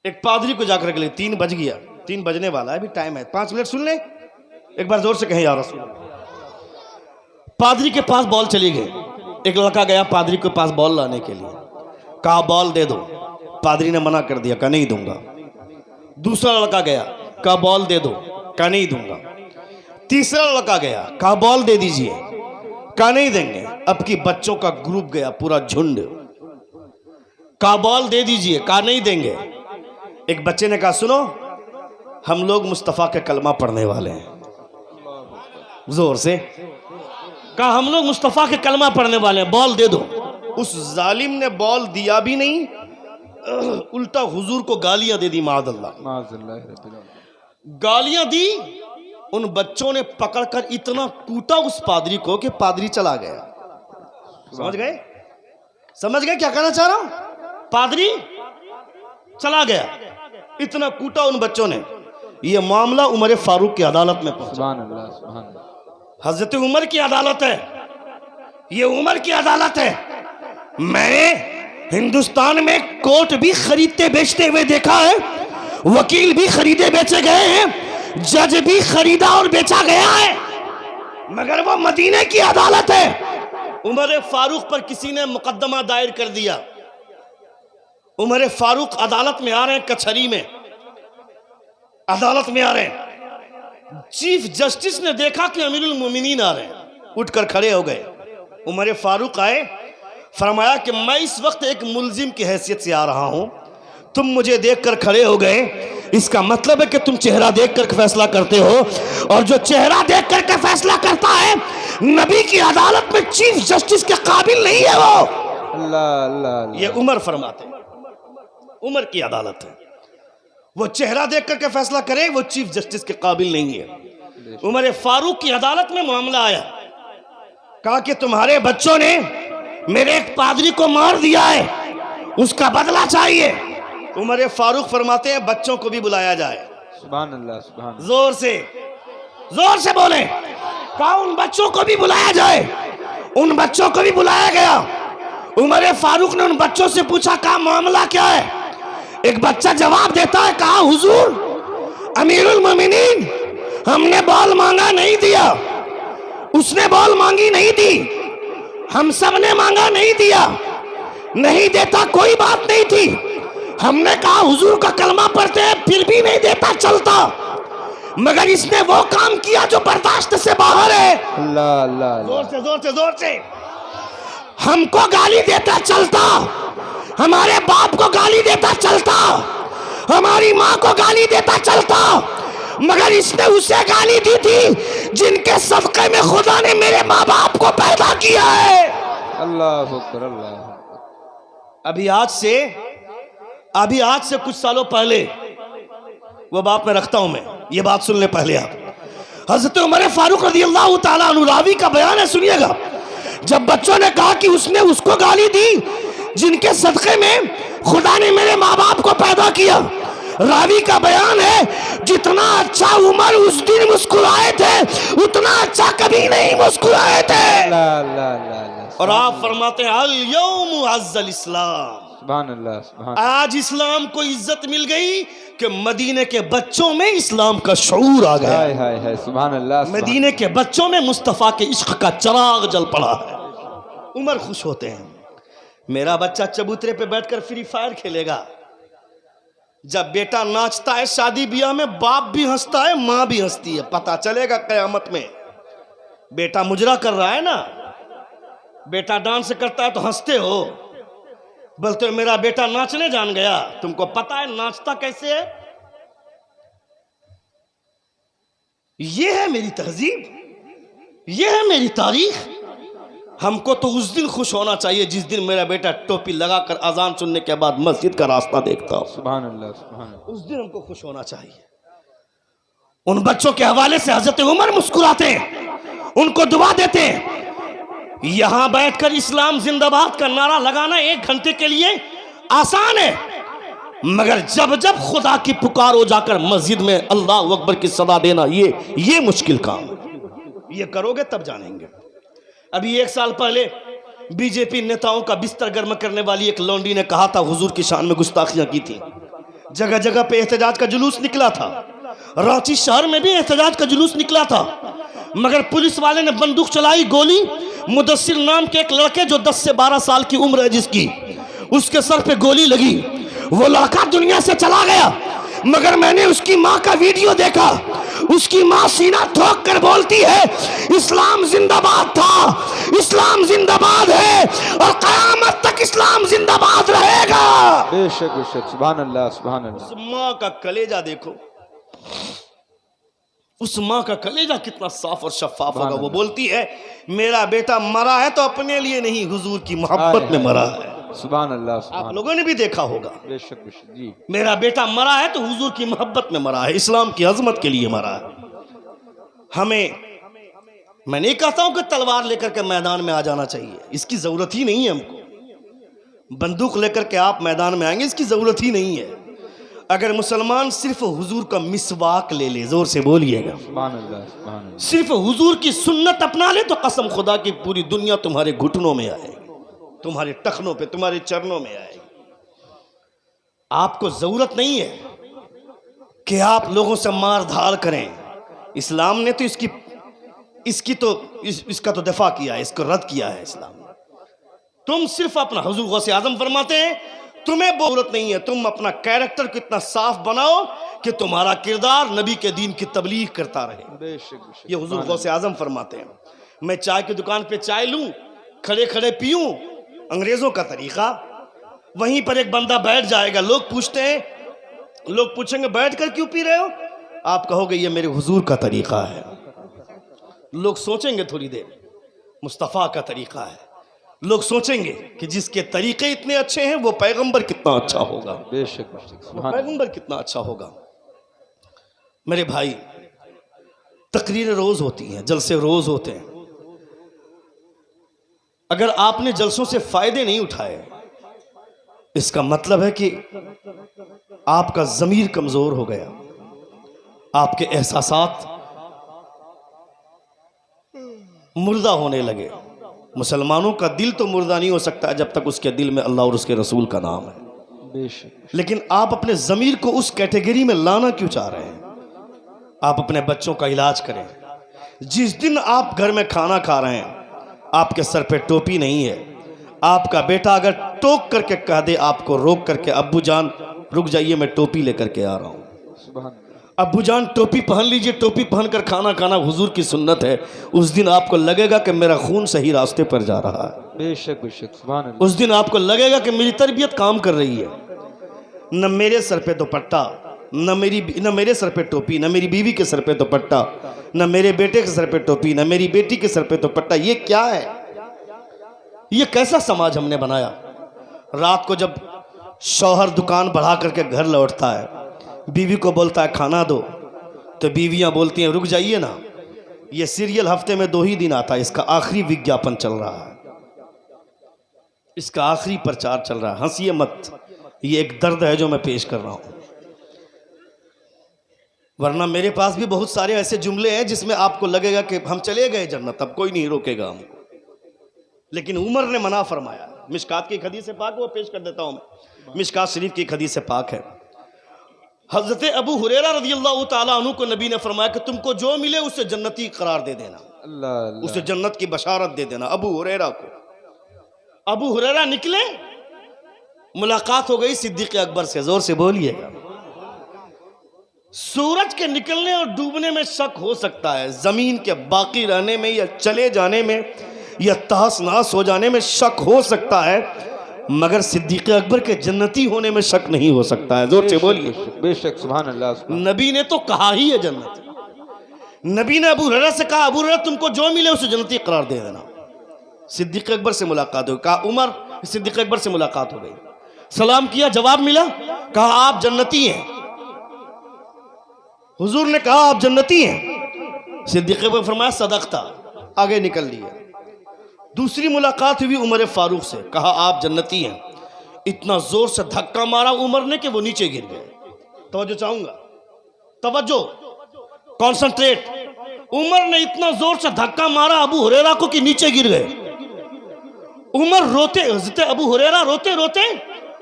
एक पादरी को जाकर के लगी। 3 बज गया, 3 बजने वाला है, अभी टाइम है, 5 मिनट सुन ले। एक बार जोर से कहें या रसूल। पादरी के पास बॉल चली गई, एक लड़का गया पादरी के पास बॉल लाने के लिए, कहा बॉल दे दो। पादरी ने मना कर दिया, कहा नहीं दूंगा। दूसरा लड़का गया, कहा बॉल दे दो, कहा नहीं दूंगा। तीसरा लड़का गया, कहा बॉल दे दीजिए, कहा नहीं देंगे। अब की बच्चों का ग्रुप गया, पूरा झुंड, कहा बॉल दे दीजिए, कहा नहीं देंगे। एक बच्चे ने कहा सुनो, हम लोग मुस्तफा के कलमा पढ़ने वाले हैं। जोर से कहा हम लोग मुस्तफा के कलमा पढ़ने वाले हैं, बॉल दे दो। उस जालिम ने बॉल दिया भी नहीं, उल्टा हुजूर को गालियां दे दी। माज़अल्लाह, गालियां दी। उन बच्चों ने पकड़कर इतना कूटा उस पादरी को कि पादरी चला गया। समझ गए? समझ गए क्या कहना चाह रहा हूं? पादरी चला गया, इतना कूटा उन बच्चों ने। यह मामला उमर फारूक की अदालत में पहुंचा। सुभान अल्लाह, सुभान अल्लाह। हजरत उमर की अदालत है, ये उमर की अदालत है। मैंने हिंदुस्तान में कोर्ट भी खरीदते बेचते हुए देखा है, वकील भी खरीदे बेचे गए हैं, जज भी खरीदा और बेचा गया है, मगर वो मदीने की अदालत है। उमर फारूक पर किसी ने मुकदमा दायर कर दिया, उमर फारूक अदालत में आ रहे हैं, कचहरी में अदालत में आ रहे हैं। चीफ जस्टिस ने देखा कि अमीरुल मोमिनीन आ रहे हैं, उठकर खड़े हो गए। उमर फारूक आए, फरमाया कि मैं इस वक्त एक मुल्जिम की हैसियत से आ रहा हूं, तुम मुझे देखकर खड़े हो गए, इसका मतलब है कि तुम चेहरा देखकर फैसला करते हो, और जो चेहरा देखकर के फैसला करता है नबी की अदालत में चीफ जस्टिस के काबिल नहीं है वो। अल्लाह अल्लाह। ये उमर फरमाते हैं, उमर की अदालत है, वो चेहरा देखकर के फैसला करे, वो चीफ जस्टिस के काबिल नहीं है। उमर फारूक की अदालत में मामला आया, कहा कि तुम्हारे बच्चों ने मेरे एक पादरी को मार दिया है, उसका बदला चाहिए। उमर फारूक फरमाते हैं बच्चों को भी बुलाया जाए। सुभान अल्लाह सुभान। जोर से बोले, कहा उन बच्चों को भी बुलाया जाए। उन बच्चों को भी बुलाया गया। उमर फारूक ने उन बच्चों से पूछा, कहा मामला क्या है? एक बच्चा जवाब देता है, कहा हुजूर अमीरुल मोमिनीन, हमने बॉल मांगा नहीं दिया, उसने बॉल मांगी नहीं दी, हम सब ने मांगा नहीं दिया, नहीं देता कोई बात नहीं थी, हमने कहा हुजूर का कलमा पढ़ते हैं फिर भी नहीं देता चलता, मगर इसने वो काम किया जो बर्दाश्त से बाहर है। अल्लाह अल्लाह। जोर से हमको गाली देता चलता, हमारे बाप को गाली देता चलता, हमारी माँ को गाली देता चलता, मगर इसने उसे गाली दी थी जिनके सदक़े में खुदा ने मेरे माँ बाप को पैदा किया है। अल्लाह अकबर अल्लाह। अभी आज से कुछ सालों पहले, वो बात मैं रखता हूं, मैं ये बात सुन ले पहले आप। हजरत उमर फारूक रज़ियल्लाहु ताला अन्हु, रावी का बयान है, सुनिएगा। जब बच्चों ने कहा कि उसने उसको गाली दी जिनके सदक़े में खुदा ने मेरे माँ बाप को पैदा किया, रावी का बयान है जितना अच्छा उमर उस दिन मुस्कुराए थे उतना अच्छा कभी नहीं मुस्कुराए थे। अल्लाह अल्लाह अल्लाह। और आप फरमाते हैं अल यौम अज़्ज़ल इस्लाम, सुभान अल्लाह सुभान। आज इस्लाम को इज्जत मिल गई कि मदीने के बच्चों में इस्लाम का शऊर आ गया। हाय हाय हाय सुभान अल्लाह। मदीने के बच्चों में मुस्तफ़ा के इश्क का चिराग जल पड़ा है। उमर खुश होते हैं, मेरा बच्चा चबूतरे पे बैठकर फ्री फायर खेलेगा। जब बेटा नाचता है शादी ब्याह में, बाप भी हंसता है, माँ भी हंसती है, पता चलेगा कयामत में। बेटा मुजरा कर रहा है ना, बेटा डांस करता है तो हंसते हो, बोलते हो मेरा बेटा नाचने जान गया, तुमको पता है नाचता कैसे है? ये है मेरी तहजीब, ये है मेरी तारीख। हमको तो उस दिन खुश होना चाहिए जिस दिन मेरा बेटा टोपी लगाकर अजान सुनने के बाद मस्जिद का रास्ता देखता हो। सुभान अल्लाह सुभान। उस दिन हमको खुश होना चाहिए। उन बच्चों के हवाले से हजरत उमर मुस्कुराते, उनको दुआ देते। यहां बैठकर इस्लाम जिंदाबाद का नारा लगाना 1 घंटे के लिए आसान है, मगर जब जब खुदा की पुकार हो जाकर मस्जिद में अल्लाह अकबर की सदा देना, ये मुश्किल काम। ये करोगे तब जानेंगे। अभी 1 साल पहले बीजेपी नेताओं का बिस्तर गर्म करने वाली एक लौंडी ने कहा था हुजूर की शान में गुस्ताखियां की थी। जगह जगह पे एहतजाज का जुलूस निकला था, रांची शहर में भी एहतजाज का जुलूस निकला था, मगर पुलिस वाले ने बंदूक चलाई, गोली मुदस्सिर नाम के एक लड़के जो 10 से 12 साल की उम्र है जिसकी, उसके सर पे गोली लगी। वो लड़का दुनिया से चला गया, मगर मैंने उसकी माँ का वीडियो देखा। उसकी माँ सीना ठोक कर बोलती है इस्लाम जिंदाबाद था, इस्लाम जिंदाबाद है और कयामत तक इस्लाम जिंदाबाद रहेगा। बेशक बेशक। सुभान अल्लाह सुभान अल्लाह। उस माँ का कलेजा देखो, उस माँ का कलेजा कितना साफ और शफाफ होगा। वो बोलती है मेरा बेटा मरा है तो अपने लिए नहीं, हुजूर की मोहब्बत में मरा है। सुभान अल्लाह सुभान। आप लोगों ने भी देखा होगा, बेशक बेशक जी। मेरा बेटा मरा है तो हुजूर की मोहब्बत में मरा है, इस्लाम की अजमत के लिए मरा है। मैं नहीं कहता हूं कि तलवार लेकर के मैदान में आ जाना चाहिए, इसकी जरूरत ही नहीं है। हमको बंदूक लेकर के आप मैदान में आएंगे, इसकी जरूरत ही नहीं है। अगर मुसलमान सिर्फ हुजूर का मिसवाक ले ले, जोर से बोलिएगा सुभान अल्लाह सुभान अल्लाह, सिर्फ हुजूर की सुन्नत अपना ले, तो कसम खुदा की पूरी दुनिया तुम्हारे घुटनों में आएगी, तुम्हारे टखनों पे, तुम्हारे चरणों में आएगी। आपको जरूरत नहीं है कि आप लोगों से मार धाड़ करें। इस्लाम ने तो इसका तो दफा किया है, इसको रद्द किया है इस्लाम। तुम सिर्फ अपना, हुजूर गौसे आजम फरमाते हैं तुम्हें जरूरत नहीं है, तुम अपना कैरेक्टर कितना साफ बनाओ कि तुम्हारा किरदार नबी के दीन की तबलीग करता रहे। बेशक ये हुजूर गौसे आजम फरमाते हैं। मैं चाय की दुकान पे चाय लूं, खड़े खड़े पीऊं, अंग्रेजों का तरीका। वहीं पर एक बंदा बैठ जाएगा, लोग पूछते हैं, लोग पूछेंगे बैठ कर क्यों पी रहे हो, आप कहोगे ये मेरे हुजूर का तरीका है। लोग सोचेंगे थोड़ी देर, मुस्तफ़ा का तरीका है। लोग सोचेंगे कि जिसके तरीके इतने अच्छे हैं वो पैगंबर कितना अच्छा होगा, बेशक वो पैगंबर कितना अच्छा होगा। मेरे भाई, तकरीरें रोज होती हैं, जलसे रोज होते हैं। अगर आपने जलसों से फायदे नहीं उठाए, इसका मतलब है कि आपका ज़मीर कमजोर हो गया, आपके एहसासात मुर्दा होने लगे। मुसलमानों का दिल तो मुर्दा नहीं हो सकता जब तक उसके दिल में अल्लाह और उसके रसूल का नाम है। बेशक लेकिन आप अपने ज़मीर को उस कैटेगरी में लाना क्यों चाह रहे हैं? आप अपने बच्चों का इलाज करें। जिस दिन आप घर में खाना खा रहे हैं, आपके सर पे टोपी नहीं है, आपका बेटा अगर टोक करके कह दे आपको रोक करके, अब्बू जान रुक जाइए मैं टोपी लेकर के आ रहा हूँ, सुभान अब्बू जान टोपी पहन लीजिए, टोपी पहनकर खाना खाना हुजूर की सुन्नत है, उस दिन आपको लगेगा कि मेरा खून सही रास्ते पर जा रहा है। बेशक बेशक सुभान अल्लाह। उस दिन आपको लगेगा कि मेरी तरबियत काम कर रही है। न मेरे सर पे दुपट्टा, न मेरे सर पे टोपी, न मेरी बीवी के सर पे दुपट्टा, न मेरे बेटे के सर पे टोपी, न मेरी बेटी के सर पे दुपट्टा। ये क्या है? ये कैसा समाज हमने बनाया? रात को जब शौहर दुकान बढ़ा करके घर लौटता है, बीवी को बोलता है खाना दो, तो बीवियां बोलती हैं रुक जाइए ना, ये सीरियल हफ्ते में 2 ही दिन आता है, इसका आखिरी विज्ञापन चल रहा है, इसका आखिरी प्रचार चल रहा है, हंसिए मत, ये एक दर्द है जो मैं पेश कर रहा हूं। वरना मेरे पास भी बहुत सारे ऐसे जुमले हैं जिसमें आपको लगेगा कि हम चले गए जन्नत, अब कोई नहीं रोकेगा हमको। लेकिन उमर ने मना फरमाया। मिशकात की एक हदीस पाक वो पेश कर देता हूं मैं। मिशकात शरीफ की एक हदीस पाक है, हजरत अबू हुरैरा रज़ियल्लाहु ताला अन्हु को नबी ने फरमाया कि तुमको जो मिले उसे जन्नती करार दे देना, अल्लाह उसे जन्नत की बशारत दे देना। अबू हुरैरा को, अबू हुरैरा निकले, मुलाकात हो गई सिद्दीक़ अकबर से। जोर से बोलिएगा। सूरज के निकलने और डूबने में शक हो सकता है, जमीन के बाकी रहने में या चले जाने में या तहस नहस हो जाने में शक हो सकता है, मगर सिद्दीक़ अकबर के जन्नती होने में शक नहीं हो सकता है। जोर से बोलिए। बेशक सुभान अल्लाह। नबी ने तो कहा ही है जन्नत। नबी ने अबू हुरैरा से कहा अबू हुरैरा तुमको जो मिले उसे जन्नती करार दे देना। सिद्दीक़ अकबर से मुलाकात हो गई, कहा उमर, सिद्दीक़ अकबर से मुलाकात हो गई, सलाम किया, जवाब मिला, कहा आप जन्नती हैं। हुजूर ने कहा आप जन्नती हैं। सिद्दीक़ अकबर फरमाया सदक़ता, आगे निकल लिए। दूसरी मुलाकात हुई उमर फारूक से, कहा आप जन्नती हैं। इतना जोर से धक्का मारा उमर ने कि वो नीचे गिर गए। तवज्जो चाहूंगा, तवज्जो, कॉन्सेंट्रेट। उमर ने इतना जोर से धक्का मारा अबू हुरैरा को कि नीचे गिर गए। उमर रोते, हज़रत अबू हुरैरा रोते रोते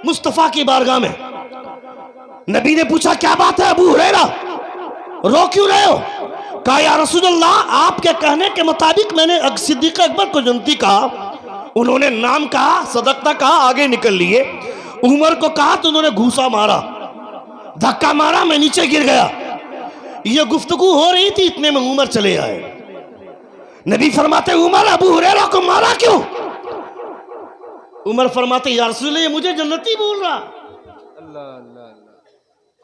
मुस्तफ़ा की बारगाह में। नबी ने पूछा क्या बात है अबू हुरैरा, रो क्यों रहे हो? कहा या रसूलल्लाह, आपके कहने के मुताबिक मैंने सिद्दीक़ अकबर को जन्नती कहा, उन्होंने नाम कहा, सदक़ता कहा, आगे निकल लिए। उमर को कहा तो उन्होंने घूसा मारा, धक्का मारा, मैं नीचे गिर गया। ये गुफ्तगू हो रही थी, इतने में उमर चले आए। नबी फरमाते उमर अबू हुरैरा को मारा क्यों? उमर फरमाते या रसूलल्लाह ये मुझे जन्नती बोल रहा।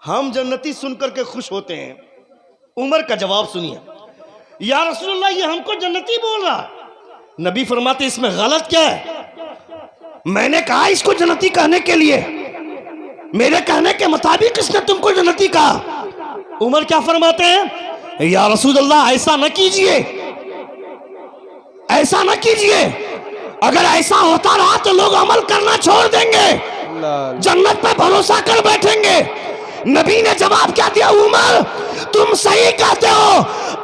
हम जन्नती सुनकर के खुश होते हैं, उमर का जवाब सुनिए, या रसूलल्लाह ये हमको जन्नती बोल रहा। नबी फरमाते इसमें गलत क्या है? मैंने कहा इसको जन्नती कहने के लिए, मेरे कहने के मुताबिक इसने तुमको जन्नती कहा। उमर क्या फरमाते हैं, या रसूलल्लाह ऐसा न कीजिए, ऐसा न कीजिए, अगर ऐसा होता रहा तो लोग अमल करना छोड़ देंगे, जन्नत पे भरोसा कर बैठेंगे। नबी ने जवाब क्या दिया, उमर तुम सही कहते हो,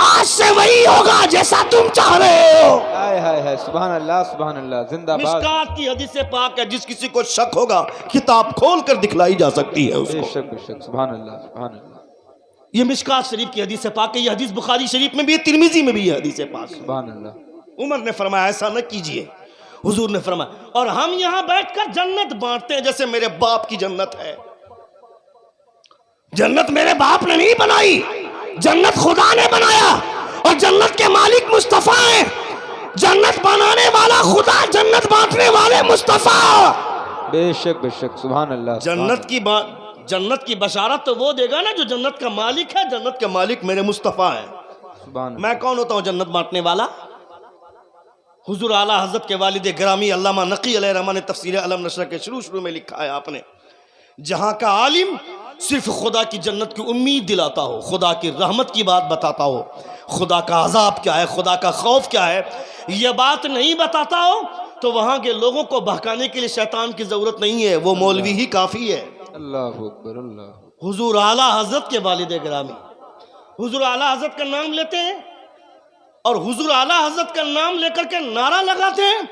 आज से वही होगा जैसा तुम चाह रहे हो। हाय सुभान अल्लाह, सुभान अल्लाह, जिंदाबाद। मिशकात की हदीस पाक है, जिस किसी को शक होगा किताब खोल कर दिखलाई जा सकती है उसको। बेशक बेशक, सुभान अल्लाह, सुभान अल्लाह। ये मिशकात शरीफ की हदीस पाक है, ये हदीस बुखारी शरीफ में भी है, तिरमिजी में भी है हदीस पाक। सुभान अल्लाह। उमर ने फरमाया ऐसा न कीजिए। हुजूर ने फरमाया, और हम यहां बैठकर जन्नत बांटते हैं जैसे मेरे बाप की जन्नत है। जन्नत मेरे बाप ने नहीं बनाई, जन्नत खुदा ने बनाया, और जन्नत के मालिक मुस्तफा है। जन्नत बनाने वाला खुदा, जन्नत बांटने वाले मुस्तफा। बेशक बेशक, सुभान अल्लाह। जन्नत की बशारत तो वो देगा ना जो जन्नत का मालिक है। जन्नत के मालिक मेरे मुस्तफा है। सुभान मैं कौन होता हूं जन्नत बांटने वाला? हुजूर आला हजरत के वालिद ग्रामी अल्लामा नकी अलैहि रहमान ने तफसीर अलम नशर के शुरू में लिखा है आपने, जहां का आलिम सिर्फ खुदा की जन्नत की उम्मीद दिलाता हो, खुदा की रहमत की बात बताता हो, खुदा का अजाब क्या है, खुदा का खौफ क्या है, यह बात नहीं बताता हो, तो वहां के लोगों को बहकाने के लिए शैतान की जरूरत नहीं है, वो मौलवी ही काफी है। अल्लाह अकबर, अल्लाह। हुजूर आला हजरत के वालिद ग्रामी, हुजूर आला हजरत का नाम लेते हैं और हुजूर आला हजरत का नाम लेकर के नारा लगाते हैं,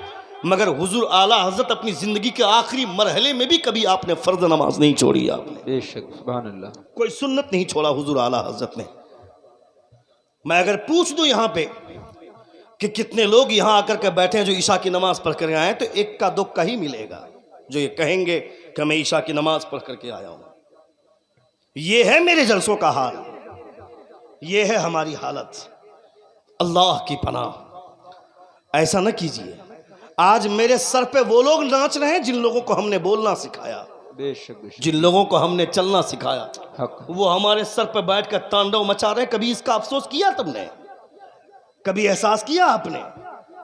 मगर हुजूर आला हजरत अपनी जिंदगी के आखिरी मरहले में भी कभी आपने फर्ज नमाज नहीं छोड़ी। आपने बेशक, सुभान अल्लाह। कोई सुन्नत नहीं छोड़ा हुजूर आला हजरत ने। मैं अगर पूछ दूं यहां पे कि कितने लोग यहां आकर के बैठे हैं जो ईशा की नमाज पढ़ कर आए, तो एक का दो का ही मिलेगा जो ये कहेंगे कि मैं ईशा की नमाज पढ़ करके आया हूं। ये है मेरे जलसों का हाल, ये है हमारी हालत। अल्लाह की पनाह, ऐसा न कीजिए। आज मेरे सर पे वो लोग नाच रहे हैं जिन लोगों को हमने बोलना सिखाया, बेशक बेशक, जिन लोगों को हमने चलना सिखाया, हक। वो हमारे सर पे बैठ कर तांडव मचा रहे हैं। कभी इसका अफसोस किया तुमने? कभी एहसास किया आपने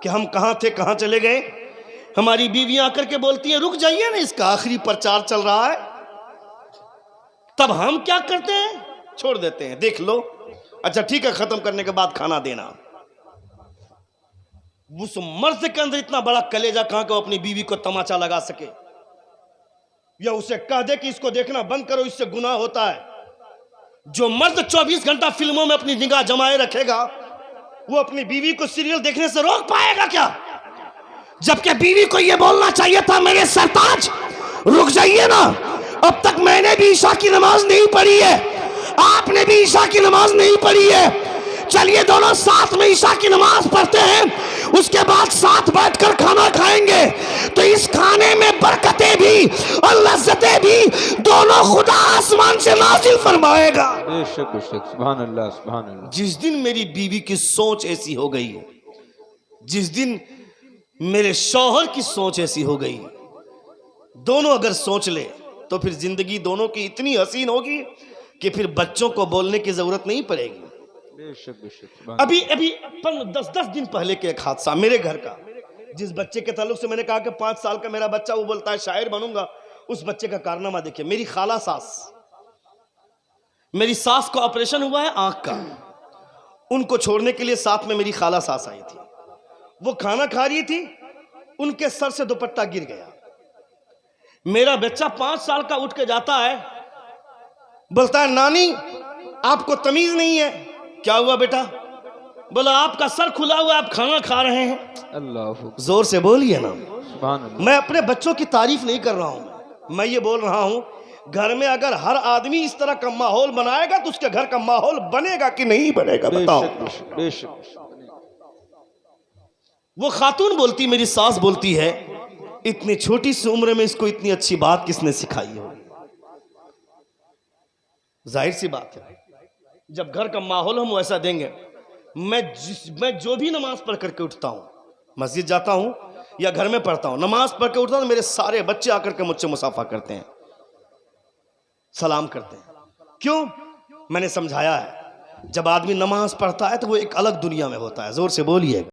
कि हम कहां थे, कहां चले गए? हमारी बीवियां आकर के बोलती हैं रुक जाइए ना, इसका आखिरी प्रचार चल रहा है। तब हम क्या करते हैं? छोड़ देते हैं, देख लो, अच्छा ठीक है, खत्म करने के बाद खाना देना। उस मर्द के अंदर इतना बड़ा कलेजा कहां को अपनी बीवी को तमाचा लगा सके, या उसे कह दे कि इसको देखना बंद करो, इससे गुनाह होता है। जो मर्द 24 घंटा फिल्मों में अपनी निगाह जमाए रखेगा, वो अपनी बीवी को सीरियल देखने से रोक पाएगा क्या? जबकि बीवी को यह बोलना चाहिए था मेरे सरताज रुक जाइए ना, अब तक मैंने भी ईशा की नमाज नहीं पढ़ी है, आपने भी ईशा की नमाज नहीं पढ़ी है, चलिए दोनों साथ में ईशा की नमाज पढ़ते हैं, उसके बाद साथ बैठकर खाना खाएंगे, तो इस खाने में बरकतें भी और लज्जतें भी दोनों खुदा आसमान से नाजिल फरमाएगा। बेशक बेशक, सुभान अल्लाह, सुभान अल्लाह। जिस दिन मेरी बीवी की सोच ऐसी हो गई, जिस दिन मेरे शौहर की सोच ऐसी हो गई, दोनों अगर सोच ले तो फिर जिंदगी दोनों की इतनी हसीन होगी कि फिर बच्चों को बोलने की जरूरत नहीं पड़ेगी। बेशक बेशक, अभी 10 दिन पहले के एक हादसा मेरे घर का, जिस बच्चे के ताल्लुक से मैंने कहा कि 5 साल का मेरा बच्चा, वो बोलता है शायर बनूंगा, उस बच्चे का कारनामा देखिए। मेरी खाला सास, मेरी सास को ऑपरेशन हुआ है आंख का, उनको छोड़ने के लिए साथ में मेरी खाला सास आई थी। वो खाना खा रही थी, उनके सर से दुपट्टा गिर गया। मेरा बच्चा 5 साल का उठ के जाता है, बोलता है नानी आपको तमीज नहीं है। क्या हुआ बेटा? बोला आपका सर खुला हुआ, आप खाना खा रहे हैं। अल्लाह, जोर से बोलिए ना। सुभान अल्लाह। मैं अपने बच्चों की तारीफ नहीं कर रहा हूं, मैं ये बोल रहा हूं घर में अगर हर आदमी इस तरह का माहौल बनाएगा तो उसके घर का माहौल बनेगा कि नहीं बनेगा? बताओ। बेशक बेशक। वो खातून बोलती, मेरी सास बोलती है, इतनी छोटी सी उम्र में इसको इतनी अच्छी बात किसने सिखाई हो? जाहिर सी बात है, जब घर का माहौल हम वैसा देंगे। मैं जो भी नमाज पढ़ करके उठता हूं, मस्जिद जाता हूं या घर में पढ़ता हूं, नमाज पढ़ के उठता हूं, मेरे सारे बच्चे आकर के मुझसे मुसाफा करते हैं, सलाम करते हैं। क्यों? मैंने समझाया है, जब आदमी नमाज पढ़ता है तो वो एक अलग दुनिया में होता है। जोर से बोलिए।